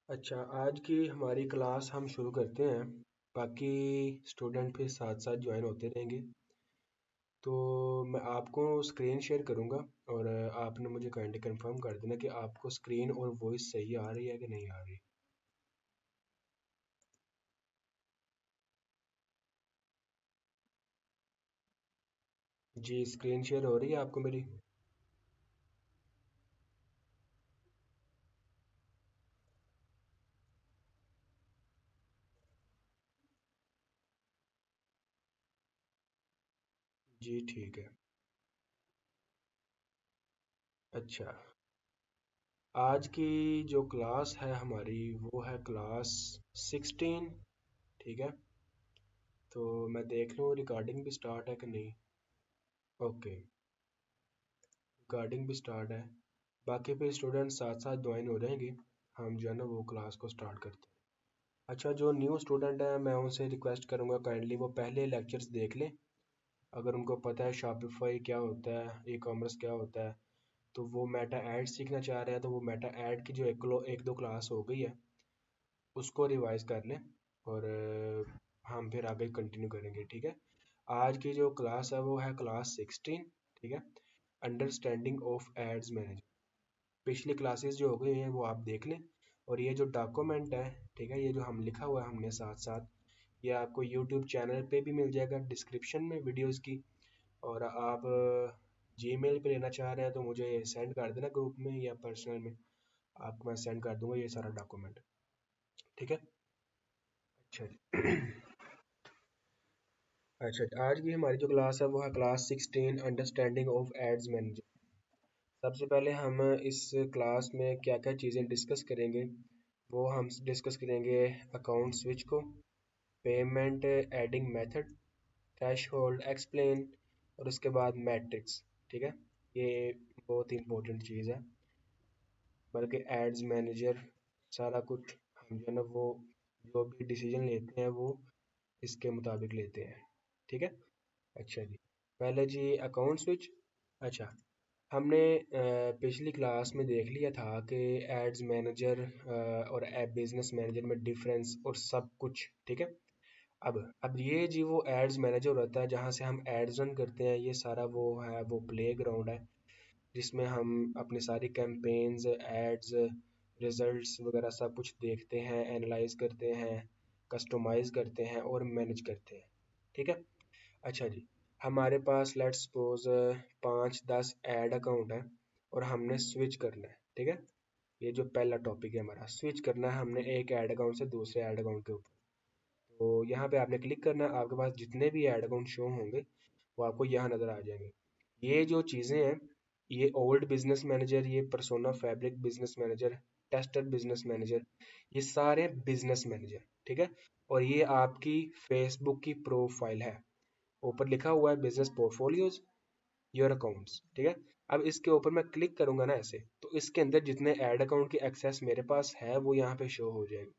अच्छा, आज की हमारी क्लास हम शुरू करते हैं। बाकी स्टूडेंट भी साथ साथ ज्वाइन होते रहेंगे। तो मैं आपको स्क्रीन शेयर करूंगा और आपने मुझे काइंडली कंफर्म कर देना कि आपको स्क्रीन और वॉइस सही आ रही है कि नहीं आ रही। जी, स्क्रीन शेयर हो रही है आपको मेरी? जी ठीक है। अच्छा, आज की जो क्लास है हमारी वो है क्लास 16। ठीक है, तो मैं देख लूँ रिकॉर्डिंग भी स्टार्ट है कि नहीं। ओके, रिकॉर्डिंग भी स्टार्ट है। बाकी फिर स्टूडेंट साथ साथ ज्वाइन हो जाएंगे। हम जो है ना वो क्लास को स्टार्ट करते हैं। अच्छा, जो न्यू स्टूडेंट है मैं उनसे रिक्वेस्ट करूँगा काइंडली वो पहले लेक्चर्स देख लें। अगर उनको पता है शॉपिफाई क्या होता है, ई कॉमर्स क्या होता है, तो वो मेटा ऐड सीखना चाह रहे हैं तो वो मेटा ऐड की जो एक दो क्लास हो गई है उसको रिवाइज कर लें। और हम फिर आगे कंटिन्यू करेंगे। ठीक है, आज की जो क्लास है वो है क्लास 16। ठीक है, अंडरस्टैंडिंग ऑफ एड्स मैनेजर। पिछली क्लासेस जो हो गई हैं वो आप देख लें। और ये जो डॉक्यूमेंट है, ठीक है, ये जो हम लिखा हुआ है हमने साथ साथ, ये आपको यूट्यूब चैनल पे भी मिल जाएगा डिस्क्रिप्शन में वीडियोस की। और आप जीमेल पे लेना चाह रहे हैं तो मुझे सेंड कर देना ग्रुप में या पर्सनल में, आपको मैं सेंड कर दूंगा ये सारा डॉक्यूमेंट। ठीक है। अच्छा जी। अच्छा, आज की हमारी जो क्लास है वो है class 16 understanding of ads manager. सबसे पहले हम इस क्लास में क्या क्या चीज़ें डिस्कस करेंगे, वो हम डिस्कस करेंगे अकाउंट स्विच को, payment adding method, threshold explain, और उसके बाद मैट्रिक्स। ठीक है, ये बहुत ही इंपॉर्टेंट चीज़ है। बल्कि एड्स मैनेजर सारा कुछ हम जो है ना वो जो भी डिसीजन लेते हैं वो इसके मुताबिक लेते हैं। ठीक है। अच्छा जी, पहले जी अकाउंट स्विच। अच्छा, हमने पिछली क्लास में देख लिया था कि एड्स मैनेजर और ऐप बिजनेस मैनेजर में डिफरेंस और सब कुछ। ठीक है, अब ये जी वो एड्स मैनेजर होता है जहाँ से हम एड्स रन करते हैं। ये सारा वो है वो प्ले ग्राउंड है जिसमें हम अपनी सारी कैंपेन्स, एड्स, रिजल्ट्स वगैरह सब कुछ देखते हैं, एनालाइज करते हैं, कस्टमाइज करते हैं और मैनेज करते हैं। ठीक है। अच्छा जी, हमारे पास लेट्स सपोज 5-10 ऐड अकाउंट है और हमने स्विच करना है। ठीक है, ये जो पहला टॉपिक है हमारा, स्विच करना है हमने एक ऐड अकाउंट से दूसरे ऐड अकाउंट के ऊपर। तो यहाँ पे आपने क्लिक करना है, आपके पास जितने भी ऐड अकाउंट शो होंगे वो आपको यहाँ नज़र आ जाएंगे। ये जो चीज़ें हैं, ये ओल्ड बिजनेस मैनेजर, ये persona fabric business manager, tester business manager, ये सारे बिजनेस मैनेजर। ठीक है, और ये आपकी फेसबुक की प्रोफाइल है। ऊपर लिखा हुआ है बिजनेस पोर्टफोलियोज योर अकाउंट्स। ठीक है, अब इसके ऊपर मैं क्लिक करूंगा ना ऐसे, तो इसके अंदर जितने ऐड अकाउंट की एक्सेस मेरे पास है वो यहाँ पे शो हो जाएगी।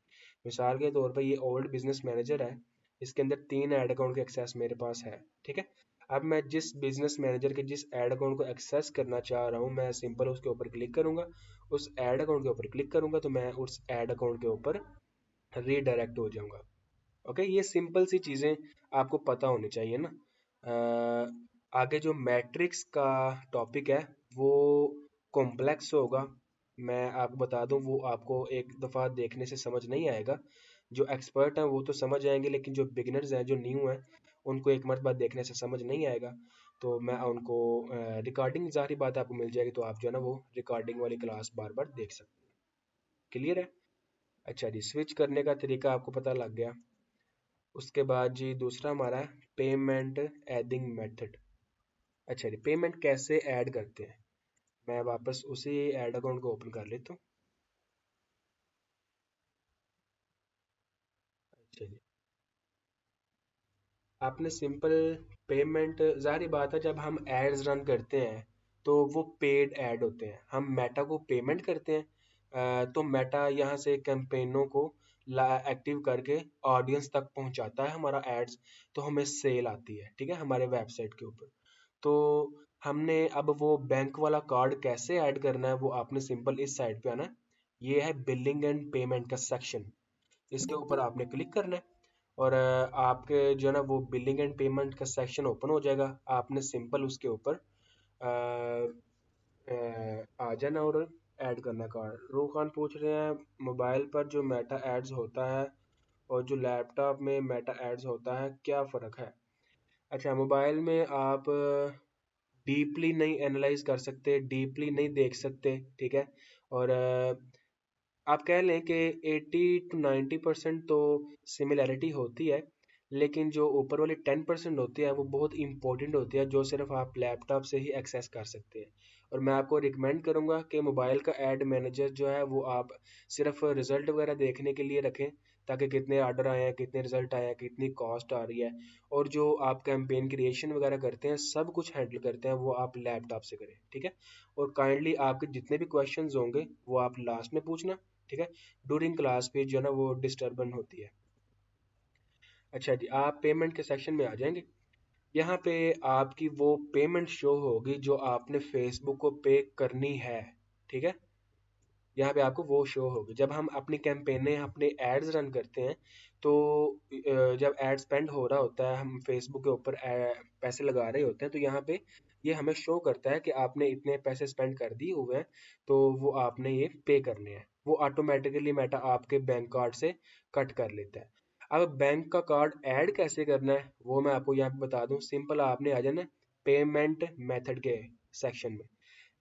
मिसाल के तौर पर ये ओल्ड बिजनेस मैनेजर है, इसके अंदर 3 ऐड अकाउंट की एक्सेस मेरे पास है। ठीक है, अब मैं जिस बिजनेस मैनेजर के जिस ऐड अकाउंट को एक्सेस करना चाह रहा हूँ मैं सिंपल उसके ऊपर क्लिक करूंगा, उस ऐड अकाउंट के ऊपर क्लिक करूंगा तो मैं उस ऐड अकाउंट के ऊपर रीडायरेक्ट हो जाऊंगा। ओके, ये सिंपल सी चीज़ें आपको पता होनी चाहिए ना। आगे जो मैट्रिक्स का टॉपिक है वो कॉम्प्लेक्स होगा। मैं आपको बता दूं वो आपको एक दफ़ा देखने से समझ नहीं आएगा। जो एक्सपर्ट हैं वो तो समझ आएंगे लेकिन जो बिगिनर्स हैं जो न्यू हैं उनको एक मरतबा देखने से समझ नहीं आएगा। तो मैं उनको रिकॉर्डिंग ज़ाहिर बात है आपको मिल जाएगी तो आप जो है ना वो रिकॉर्डिंग वाली क्लास बार बार देख सकते हैं। क्लियर है। अच्छा जी, स्विच करने का तरीका आपको पता लग गया। उसके बाद जी दूसरा हमारा है पेमेंट एडिंग मेथड। अच्छा जी, पेमेंट कैसे ऐड करते हैं, मैं वापस उसी ऐड अकाउंट को ओपन कर लेता हूँ। अच्छा जी, आपने सिंपल पेमेंट, ज़ाहिर बात है जब हम एड्स रन करते हैं तो वो पेड ऐड होते हैं, हम मेटा को पेमेंट करते हैं। तो मेटा यहाँ से कैंपेनों को एक्टिव करके ऑडियंस तक पहुँचाता है हमारा एड्स, तो हमें सेल आती है। ठीक है, हमारे वेबसाइट के ऊपर। तो हमने अब वो बैंक वाला कार्ड कैसे ऐड करना है वो आपने सिंपल इस साइड पे आना है, ये है बिलिंग एंड पेमेंट का सेक्शन। इसके ऊपर आपने क्लिक करना है और आपके जो है ना वो बिलिंग एंड पेमेंट का सेक्शन ओपन हो जाएगा। आपने सिंपल उसके ऊपर आ जाना और ऐड करना कार्ड। रूह खान पूछ रहे हैं मोबाइल पर जो मेटा एड्स होता है और जो लैपटॉप में मेटा एड्स होता है क्या फ़र्क है। अच्छा, मोबाइल में आप डीपली नहीं एनालाइज कर सकते, डीपली नहीं देख सकते, ठीक है। और आप कह लें कि 80 to 90% तो सिमिलैरिटी होती है, लेकिन जो ऊपर वाली 10% होती है वो बहुत इंपॉर्टेंट होती है, जो सिर्फ आप लैपटॉप से ही एक्सेस कर सकते हैं। और मैं आपको रिकमेंड करूंगा कि मोबाइल का ऐड मैनेजर जो है वो आप सिर्फ रिजल्ट वगैरह देखने के लिए रखें, ताकि कितने ऑर्डर आए हैं, कितने रिजल्ट आए हैं, कितनी कॉस्ट आ रही है। और जो आप कैंपेन क्रिएशन वगैरह करते हैं, सब कुछ हैंडल करते हैं, वो आप लैपटॉप से करें, ठीक है। और काइंडली आपके जितने भी क्वेश्चंस होंगे वो आप लास्ट में पूछना, ठीक है। ड्यूरिंग क्लास पे जो है ना वो डिस्टर्बेंस होती है। अच्छा जी, आप पेमेंट के सेक्शन में आ जाएंगे। यहाँ पे आपकी वो पेमेंट शो होगी जो आपने फेसबुक को पे करनी है, ठीक है। यहाँ पे आपको वो शो होगी जब हम अपनी कैंपेनें अपने एड्स रन करते हैं। तो जब एड स्पेंड हो रहा होता है, हम फेसबुक के ऊपर पैसे लगा रहे होते हैं, तो यहाँ पे ये हमें शो करता है कि आपने इतने पैसे स्पेंड कर दिए हुए हैं, तो वो आपने ये पे करने हैं। वो ऑटोमेटिकली मेटा आपके बैंक कार्ड से कट कर लेता है। अब बैंक का कार्ड ऐड कैसे करना है वो मैं आपको यहाँ पे बता दूं। सिंपल, आपने आ जाना पेमेंट मेथड के सेक्शन में।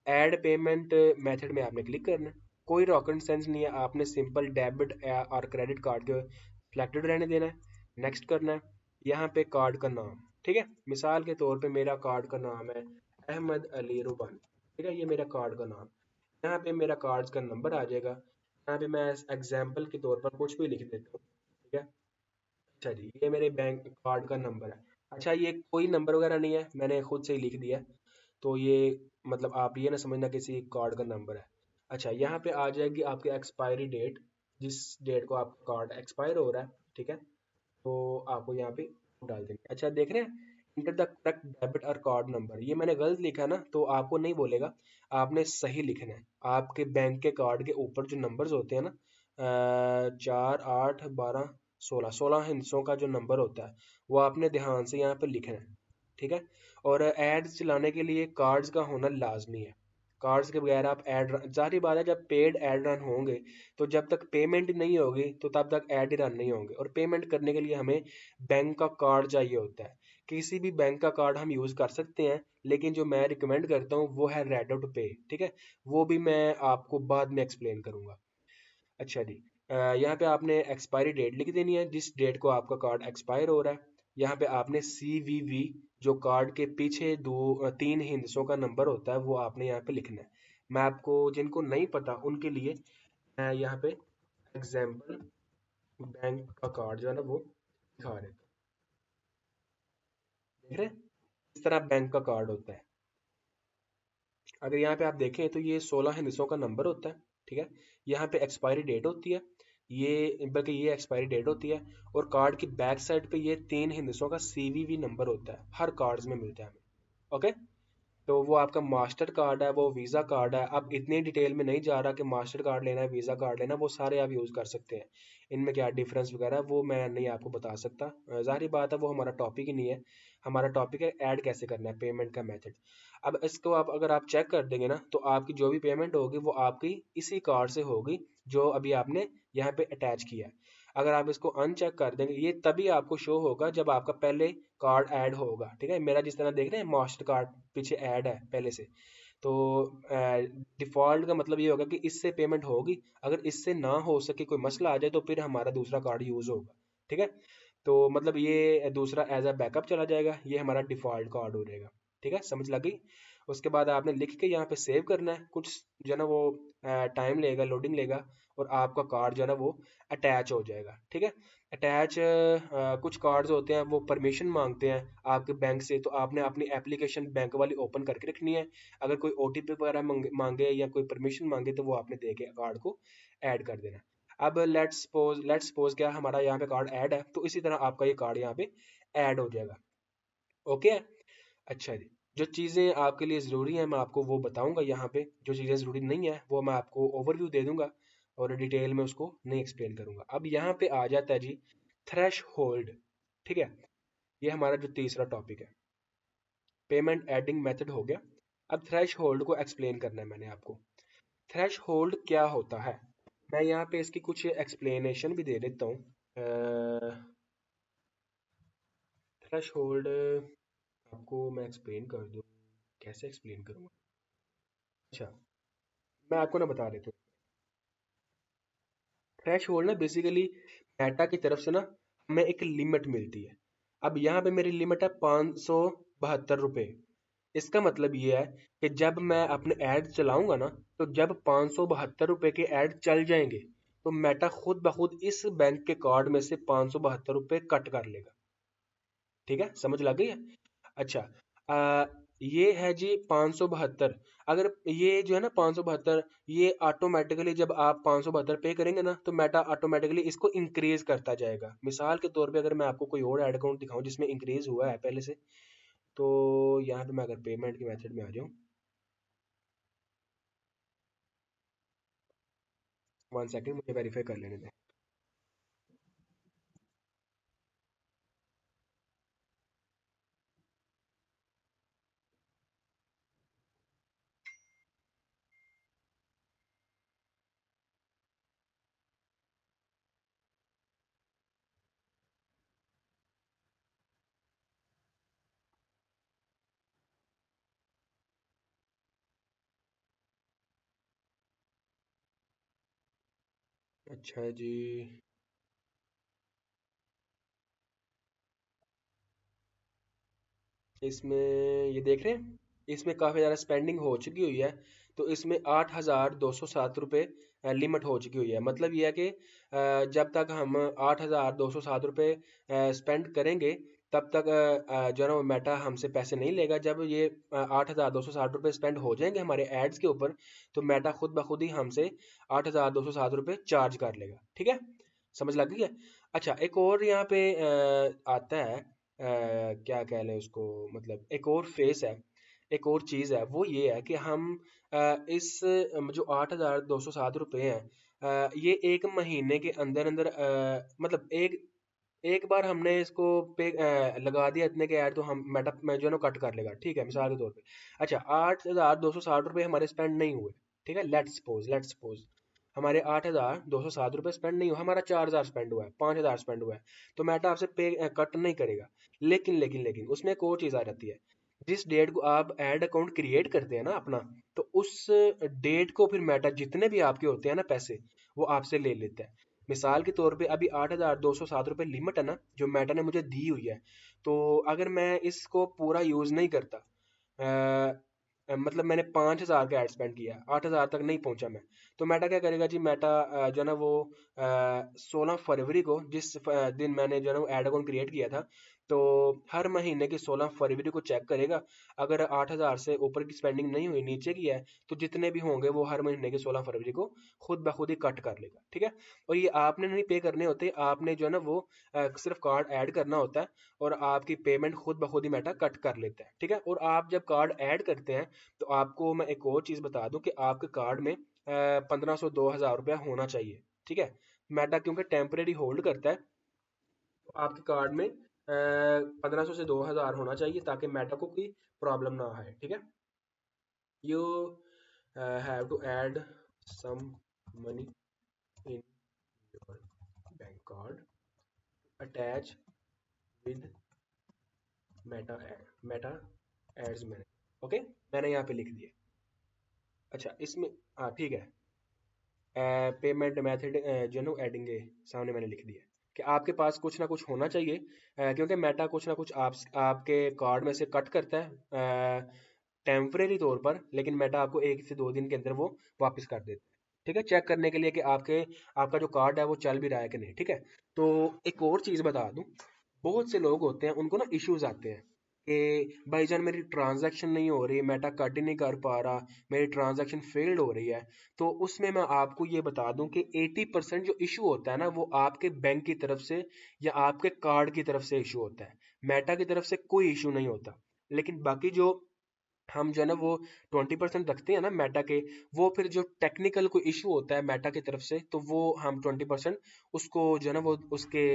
ऐड पेमेंट मेथड में आपने क्लिक करना है। कोई रॉकेट साइंस नहीं है, आपने सिंपल डेबिट और क्रेडिट कार्ड के सिलेक्टेड रहने देना है। नेक्स्ट करना है। यहाँ पे कार्ड का नाम, ठीक है। मिसाल के तौर पे मेरा कार्ड का नाम है अहमद अली रुबानी, ठीक है, ये मेरा कार्ड का नाम। यहाँ पे मेरा कार्ड का नंबर आ जाएगा। यहाँ पे मैं एग्जाम्पल के तौर पर कुछ भी लिख देता हूँ, ठीक है। अच्छा जी, ये मेरे बैंक कार्ड का नंबर है। अच्छा, ये कोई नंबर वगैरह नहीं है, मैंने खुद से ही लिख दिया। तो ये मतलब आप ये ना समझना किसी कार्ड का नंबर है। अच्छा, यहाँ पे आ जाएगी आपकी एक्सपायरी डेट, जिस डेट को आपका कार्ड एक्सपायर हो रहा है, ठीक है। तो आपको यहाँ पे डाल देंगे। अच्छा, देख रहे हैं इंटर द करेक्ट डेबिट और कार्ड नंबर, ये मैंने गलत लिखा है ना, तो आपको नहीं बोलेगा, आपने सही लिखना है। आपके बैंक के कार्ड के ऊपर जो नंबर्स होते हैं ना, 4 8 12 16 16 हिंसों का जो नंबर होता है, वो आपने ध्यान से यहाँ पे लिखना है, ठीक है। और एड्स चलाने के लिए कार्ड्स का होना लाजमी है। कार्ड्स के बगैर आप ऐड, जाहिर बात है जब पेड ऐड रन होंगे, तो जब तक पेमेंट नहीं होगी तो तब तक ऐड ही रन नहीं होंगे। और पेमेंट करने के लिए हमें बैंक का कार्ड चाहिए होता है। किसी भी बैंक का कार्ड हम यूज़ कर सकते हैं, लेकिन जो मैं रिकमेंड करता हूँ वो है रेडो पे, ठीक है। वो भी मैं आपको बाद में एक्सप्लेन करूंगा। अच्छा जी, यहाँ पे आपने एक्सपायरी डेट लिख देनी है, जिस डेट को आपका कार्ड एक्सपायर हो रहा है। यहाँ पे आपने CVV, जो कार्ड के पीछे 3 हिंदसों का नंबर होता है, वो आपने यहाँ पे लिखना है। मैं आपको जिनको नहीं पता उनके लिए मैं यहाँ पे एग्जाम्पल बैंक का कार्ड जो है ना वो दिखा रहे थे, देख रहे हैं इस तरह बैंक का कार्ड होता है। अगर यहाँ पे आप देखें तो ये 16 हिंदसों का नंबर होता है, ठीक है। यहाँ पे एक्सपायरी डेट होती है, ये बल्कि ये एक्सपायरी डेट होती है। और कार्ड की बैक साइड पे ये 3 हिंदसों का CVV नंबर होता है, हर कार्ड्स में मिलता है हमें, ओके। तो वो आपका मास्टर कार्ड है, वो वीज़ा कार्ड है। अब इतनी डिटेल में नहीं जा रहा कि मास्टर कार्ड लेना है, वीज़ा कार्ड लेना है, वो सारे आप यूज़ कर सकते हैं। इनमें क्या डिफरेंस वगैरह है, वो मैं नहीं आपको बता सकता। ज़ाहिर बात है वो हमारा टॉपिक ही नहीं है। हमारा टॉपिक है ऐड कैसे करना है, पेमेंट का मेथड। अब इसको आप अगर आप चेक कर देंगे ना, तो आपकी जो भी पेमेंट होगी वो आपकी इसी कार्ड से होगी जो अभी आपने यहाँ पे अटैच किया है। अगर आप इसको अनचेक कर देंगे, ये तभी आपको शो होगा जब आपका पहले कार्ड ऐड होगा, ठीक है। मेरा जिस तरह देख रहे हैं मास्टर कार्ड पीछे ऐड है पहले से। तो डिफ़ॉल्ट का मतलब ये होगा कि इससे पेमेंट होगी। अगर इससे ना हो सके, कोई मसला आ जाए, तो फिर हमारा दूसरा कार्ड यूज़ होगा, ठीक है। तो मतलब ये दूसरा एज अ बैकअप चला जाएगा, ये हमारा डिफ़ॉल्ट कार्ड हो जाएगा, ठीक है, समझ लग गई। उसके बाद आपने लिख के यहाँ पे सेव करना है। कुछ जो है ना वो टाइम लेगा, लोडिंग लेगा, और आपका कार्ड जो है ना वो अटैच हो जाएगा, ठीक है। अटैच कुछ कार्ड्स होते हैं वो परमिशन मांगते हैं आपके बैंक से, तो आपने अपनी एप्लीकेशन बैंक वाली ओपन करके रखनी है। अगर कोई OTP वगैरह मांगे या कोई परमिशन मांगे, तो वो आपने दे के कार्ड को ऐड कर देना। अब लेट्स सपोज क्या हमारा यहाँ पे कार्ड ऐड है, तो इसी तरह आपका ये कार्ड यहाँ पे ऐड हो जाएगा, ओके। अच्छा जी, जो चीज़ें आपके लिए ज़रूरी हैं मैं आपको वो बताऊंगा। यहाँ पे जो चीज़ें ज़रूरी नहीं है वो मैं आपको ओवरव्यू दे दूंगा। और डिटेल में उसको नहीं एक्सप्लेन करूंगा। अब यहाँ पे आ जाता है जी थ्रेश होल्ड। ठीक है, ये हमारा जो तीसरा टॉपिक है, पेमेंट एडिंग मेथड हो गया। अब थ्रेश होल्ड को एक्सप्लेन करना है मैंने आपको। थ्रेश होल्ड क्या होता है, मैं यहाँ पे इसकी कुछ एक्सप्लेनेशन भी दे देता हूँ। थ्रेश होल्ड आपको मैं एक्सप्लेन कर दूँ, कैसे एक्सप्लेन करूँगा। अच्छा, मैं आपको ना बता देता हूँ। थ्रेश होल्ड ना बेसिकली मेटा की तरफ से ना हमें एक लिमिट मिलती है। अब यहाँ पे मेरी लिमिट है 572 रुपये। इसका मतलब ये है कि जब मैं अपने ऐड चलाऊंगा ना, तो जब 572 रुपये के ऐड चल जाएंगे तो मेटा खुद ब खुद इस बैंक के कार्ड में से 572 रुपये कट कर लेगा। ठीक है, समझ लग गई है। अच्छा, ये है जी 572। अगर ये जो है ना 572, ये ऑटोमेटिकली जब आप 572 पे करेंगे ना तो मेटा ऑटोमेटिकली इसको इंक्रीज करता जाएगा। मिसाल के तौर पे अगर मैं आपको कोई और ऐड अकाउंट दिखाऊं जिसमें इंक्रीज हुआ है पहले से, तो यहाँ पे मैं अगर पेमेंट के मेथड में आ जाऊँ, 1 सेकंड मुझे वेरीफाई कर लेने दें। अच्छा जी, इसमें ये देख रहे हैं, इसमें काफ़ी ज़्यादा स्पेंडिंग हो चुकी हुई है। तो इसमें 8,207 रुपये लिमिट हो चुकी हुई है। मतलब ये है कि जब तक हम 8,207 रुपये स्पेंड करेंगे तब तक जो है ना वो मेटा हमसे पैसे नहीं लेगा। जब ये 8,260 रुपये स्पेंड हो जाएंगे हमारे एड्स के ऊपर, तो मेटा खुद ब खुद ही हमसे 8,207 रुपये चार्ज कर लेगा। ठीक है, समझ लग गई है। अच्छा, एक और यहाँ पे आता है, क्या कह लें उसको, मतलब एक और फेस है, एक और चीज़ है। वो ये है कि हम इस जो 8,207 रुपये हैं, ये एक महीने के अंदर अंदर मतलब एक एक बार हमने इसको पे लगा दिया इतने के ऐड, तो हम मेटा में जो है ना कट कर लेगा। ठीक है, मिसाल के तौर पे अच्छा 8,260 रुपये हमारे स्पेंड नहीं हुए। ठीक है, लेट्स सपोज हमारे 8,207 रुपये स्पेंड नहीं हुआ, हमारा 4,000 स्पेंड हुआ है, 5,000 स्पेंड हुआ है, तो मेटा आपसे पे कट नहीं करेगा। लेकिन उसमें एक और चीज़ आ जाती है। जिस डेट को आप ऐड अकाउंट क्रिएट करते हैं ना अपना, तो उस डेट को फिर मेटा जितने भी आपके होते हैं ना पैसे, वो आपसे ले लेता है। मिसाल के तौर पे अभी 8,207 रुपये लिमिट है ना जो मेटा ने मुझे दी हुई है। तो अगर मैं इसको पूरा यूज़ नहीं करता, मतलब मैंने 5,000 का एड स्पेंड किया, 8,000 तक नहीं पहुंचा मैं, तो मेटा क्या करेगा जी, मेटा जो है ना वो 16 फरवरी को, जिस दिन मैंने जो है ना एड अकाउंट क्रिएट किया था, तो हर महीने की 16 फरवरी को चेक करेगा। अगर 8,000 से ऊपर की स्पेंडिंग नहीं हुई, नीचे की है, तो जितने भी होंगे वो हर महीने की 16 फरवरी को खुद ब खुद ही कट कर लेगा। ठीक है, और ये आपने नहीं पे करने होते, आपने जो है ना वो सिर्फ कार्ड ऐड करना होता है, और आपकी पेमेंट खुद ब खुद ही मेटा कट कर लेता है। ठीक है, और आप जब कार्ड ऐड करते हैं, तो आपको मैं एक और चीज़ बता दूं कि आपके कार्ड में 1,500 2,000 रुपया होना चाहिए। ठीक है, मेटा क्योंकि टेम्परेरी होल्ड करता है, तो आपके कार्ड में 1,500 से 2,000 होना चाहिए ताकि मेटा को कोई प्रॉब्लम ना आए। ठीक है, you have to add some money in your bank card attach with meta ads मैंने, ओके, मैंने यहाँ पे लिख दिया। अच्छा, इसमें हाँ ठीक है, पेमेंट मेथड जो नो एडिंग सामने मैंने लिख दिया कि आपके पास कुछ ना कुछ होना चाहिए, क्योंकि मेटा कुछ ना कुछ आपके कार्ड में से कट करता है टेम्परेरी तौर पर, लेकिन मेटा आपको 1 से 2 दिन के अंदर वो वापस कर देता है। ठीक है, चेक करने के लिए कि आपका जो कार्ड है वो चल भी रहा है कि नहीं। ठीक है, तो एक और चीज़ बता दूं, बहुत से लोग होते हैं उनको ना इश्यूज आते हैं कि भाईजान मेरी ट्रांजैक्शन नहीं हो रही, मेटा कट ही नहीं कर पा रहा, मेरी ट्रांजैक्शन फेल्ड हो रही है। तो उसमें मैं आपको ये बता दूं कि 80% जो इशू होता है ना वो आपके बैंक की तरफ से या आपके कार्ड की तरफ से इशू होता है। मेटा की तरफ से कोई इशू नहीं होता। लेकिन बाकी जो हम जो है ना वो 20% रखते हैं ना मेटा के, वो फिर जो टेक्निकल कोई इशू होता है मेटा की तरफ से, तो वो हम 20% उसको जो है ना वो उसके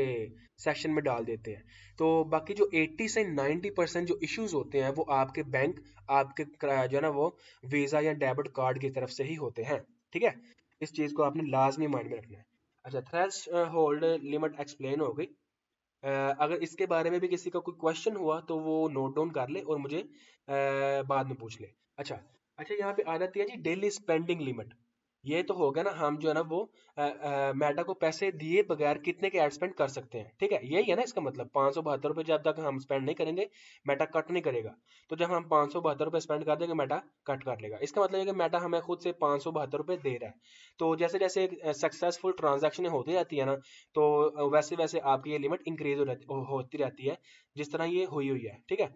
सेक्शन में डाल देते हैं। तो बाकी जो 80 से 90% जो इश्यूज होते हैं वो आपके बैंक, आपके जो है ना वो वीजा या डेबिट कार्ड की तरफ से ही होते हैं। ठीक है, इस चीज को आपने लाजमी माइंड में रखना है। अच्छा, थ्रेश होल्ड लिमिट एक्सप्लेन हो गई। अगर इसके बारे में भी किसी का कोई क्वेश्चन हुआ तो वो नोट डाउन कर ले और मुझे बाद में पूछ ले। अच्छा, अच्छा, यहाँ पे आ जाती है जी डेली स्पेंडिंग लिमिट। ये तो हो गया ना, हम जो है ना वो मेटा को पैसे दिए बगैर कितने के एड स्पेंड कर सकते हैं। ठीक है, यही है ना इसका मतलब। 572 रुपये जब तक हम स्पेंड नहीं करेंगे मेटा कट नहीं करेगा। तो जब हम 572 रुपये स्पेंड कर देंगे मेटा कट कर लेगा। इसका मतलब है कि मेटा हमें खुद से 572 रुपये दे रहा है। तो जैसे जैसे सक्सेसफुल ट्रांजैक्शन होती रहती है ना, तो वैसे वैसे आपकी ये लिमिट इंक्रीज होती रहती है, जिस तरह ये हुई हुई है। ठीक है,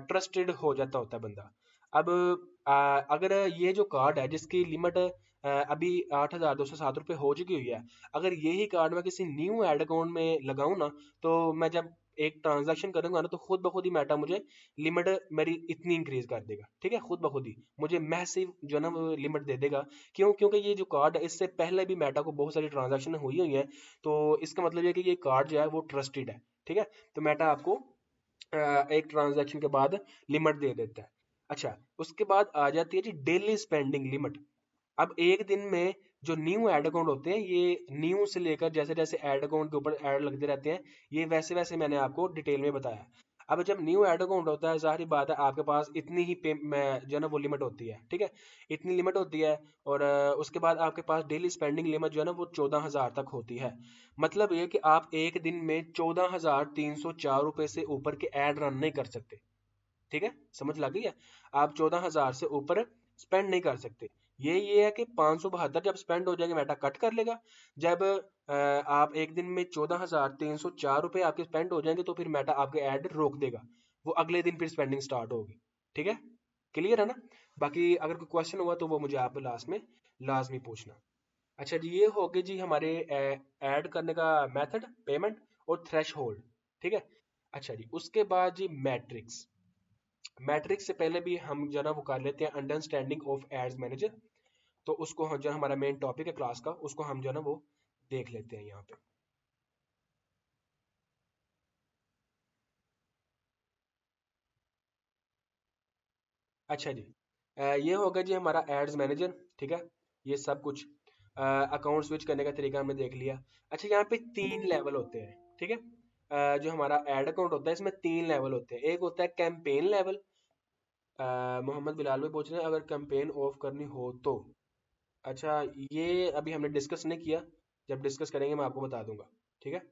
ट्रस्टेड हो जाता होता है बंदा। अब अगर ये जो कार्ड है जिसकी लिमिट अभी 8,207 रुपये हो चुकी हुई है, अगर यही कार्ड मैं किसी न्यू एड अकाउंट में लगाऊं ना, तो मैं जब एक ट्रांजैक्शन करूंगा ना, तो खुद ब खुद ही मेटा मुझे लिमिट मेरी इतनी इंक्रीज कर देगा। ठीक है, खुद ब खुद ही मुझे मैसिव जो है ना वो लिमिट दे देगा। क्यों? क्योंकि ये जो कार्ड है इससे पहले भी मेटा को बहुत सारी ट्रांजैक्शन हुई हुई हैं। तो इसका मतलब ये है कि ये कार्ड जो है वो ट्रस्टेड है। ठीक है, तो मेटा आपको एक ट्रांजैक्शन के बाद लिमिट दे देता है। अच्छा, उसके बाद आ जाती है जी डेली स्पेंडिंग लिमिट। अब एक दिन में जो न्यू ऐड अकाउंट होते हैं, ये न्यू से लेकर जैसे जैसे ऐड अकाउंट के ऊपर ऐड लगते रहते हैं, ये वैसे वैसे मैंने आपको डिटेल में बताया। अब जब न्यू ऐड अकाउंट होता है, जाहिर बात है आपके पास इतनी ही पे जो है ना वो लिमिट होती है। ठीक है, इतनी लिमिट होती है। और उसके बाद आपके पास डेली स्पेंडिंग लिमिट जो है ना वो 14,000 तक होती है। मतलब ये कि आप एक दिन में 14,304 रुपये से ऊपर के ऐड रन नहीं कर सकते। ठीक है, समझ लग गई है? आप 14,000 से ऊपर स्पेंड नहीं कर सकते। ये है कि 572 जब स्पेंड हो जाएंगे मेटा कट कर लेगा। जब आप एक दिन में 14,304 रुपये आपके स्पेंड हो जाएंगे, तो फिर मेटा आपके ऐड रोक देगा। वो अगले दिन फिर स्पेंडिंग स्टार्ट होगी। ठीक है, क्लियर है ना? बाकी अगर कोई क्वेश्चन हुआ तो वो मुझे आप लास्ट में लाजमी पूछना। अच्छा जी, ये हो गए जी हमारे ऐड करने का मेथड, पेमेंट और थ्रेश होल्ड। ठीक है, अच्छा जी, उसके बाद जी मैट्रिक्स। मैट्रिक्स से पहले भी हम जो है ना वो कर लेते हैं अंडरस्टैंडिंग ऑफ एड्स मैनेजर। तो उसको हम जो हमारा मेन टॉपिक है क्लास का, उसको हम जो है ना वो देख लेते हैं यहाँ पे। अच्छा जी, ये होगा जी हमारा एड्स मैनेजर। ठीक है, ये सब कुछ अकाउंट स्विच करने का तरीका हमने देख लिया। अच्छा, यहाँ पे 3 लेवल होते हैं। ठीक है, जो हमारा एड अकाउंट होता है इसमें 3 लेवल होते हैं। एक होता है कैंपेन लेवल। मोहम्मद बिलाल भी पूछ रहे हैं अगर कैंपेन ऑफ करनी हो तो। अच्छा, ये अभी हमने डिस्कस नहीं किया, जब डिस्कस करेंगे मैं आपको बता दूंगा। ठीक है,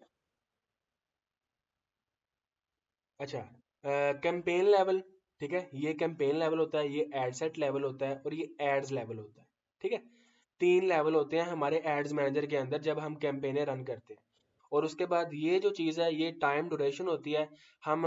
अच्छा, कैंपेन लेवल। ठीक है, ये कैंपेन लेवल होता है, ये एड सेट लेवल होता है और ये एड्स लेवल होता है। ठीक है, 3 लेवल होते हैं हमारे एड्स मैनेजर के अंदर जब हम कैंपेनें रन करते हैं। और उसके बाद ये जो चीज़ है ये टाइम ड्यूरेशन होती है। हम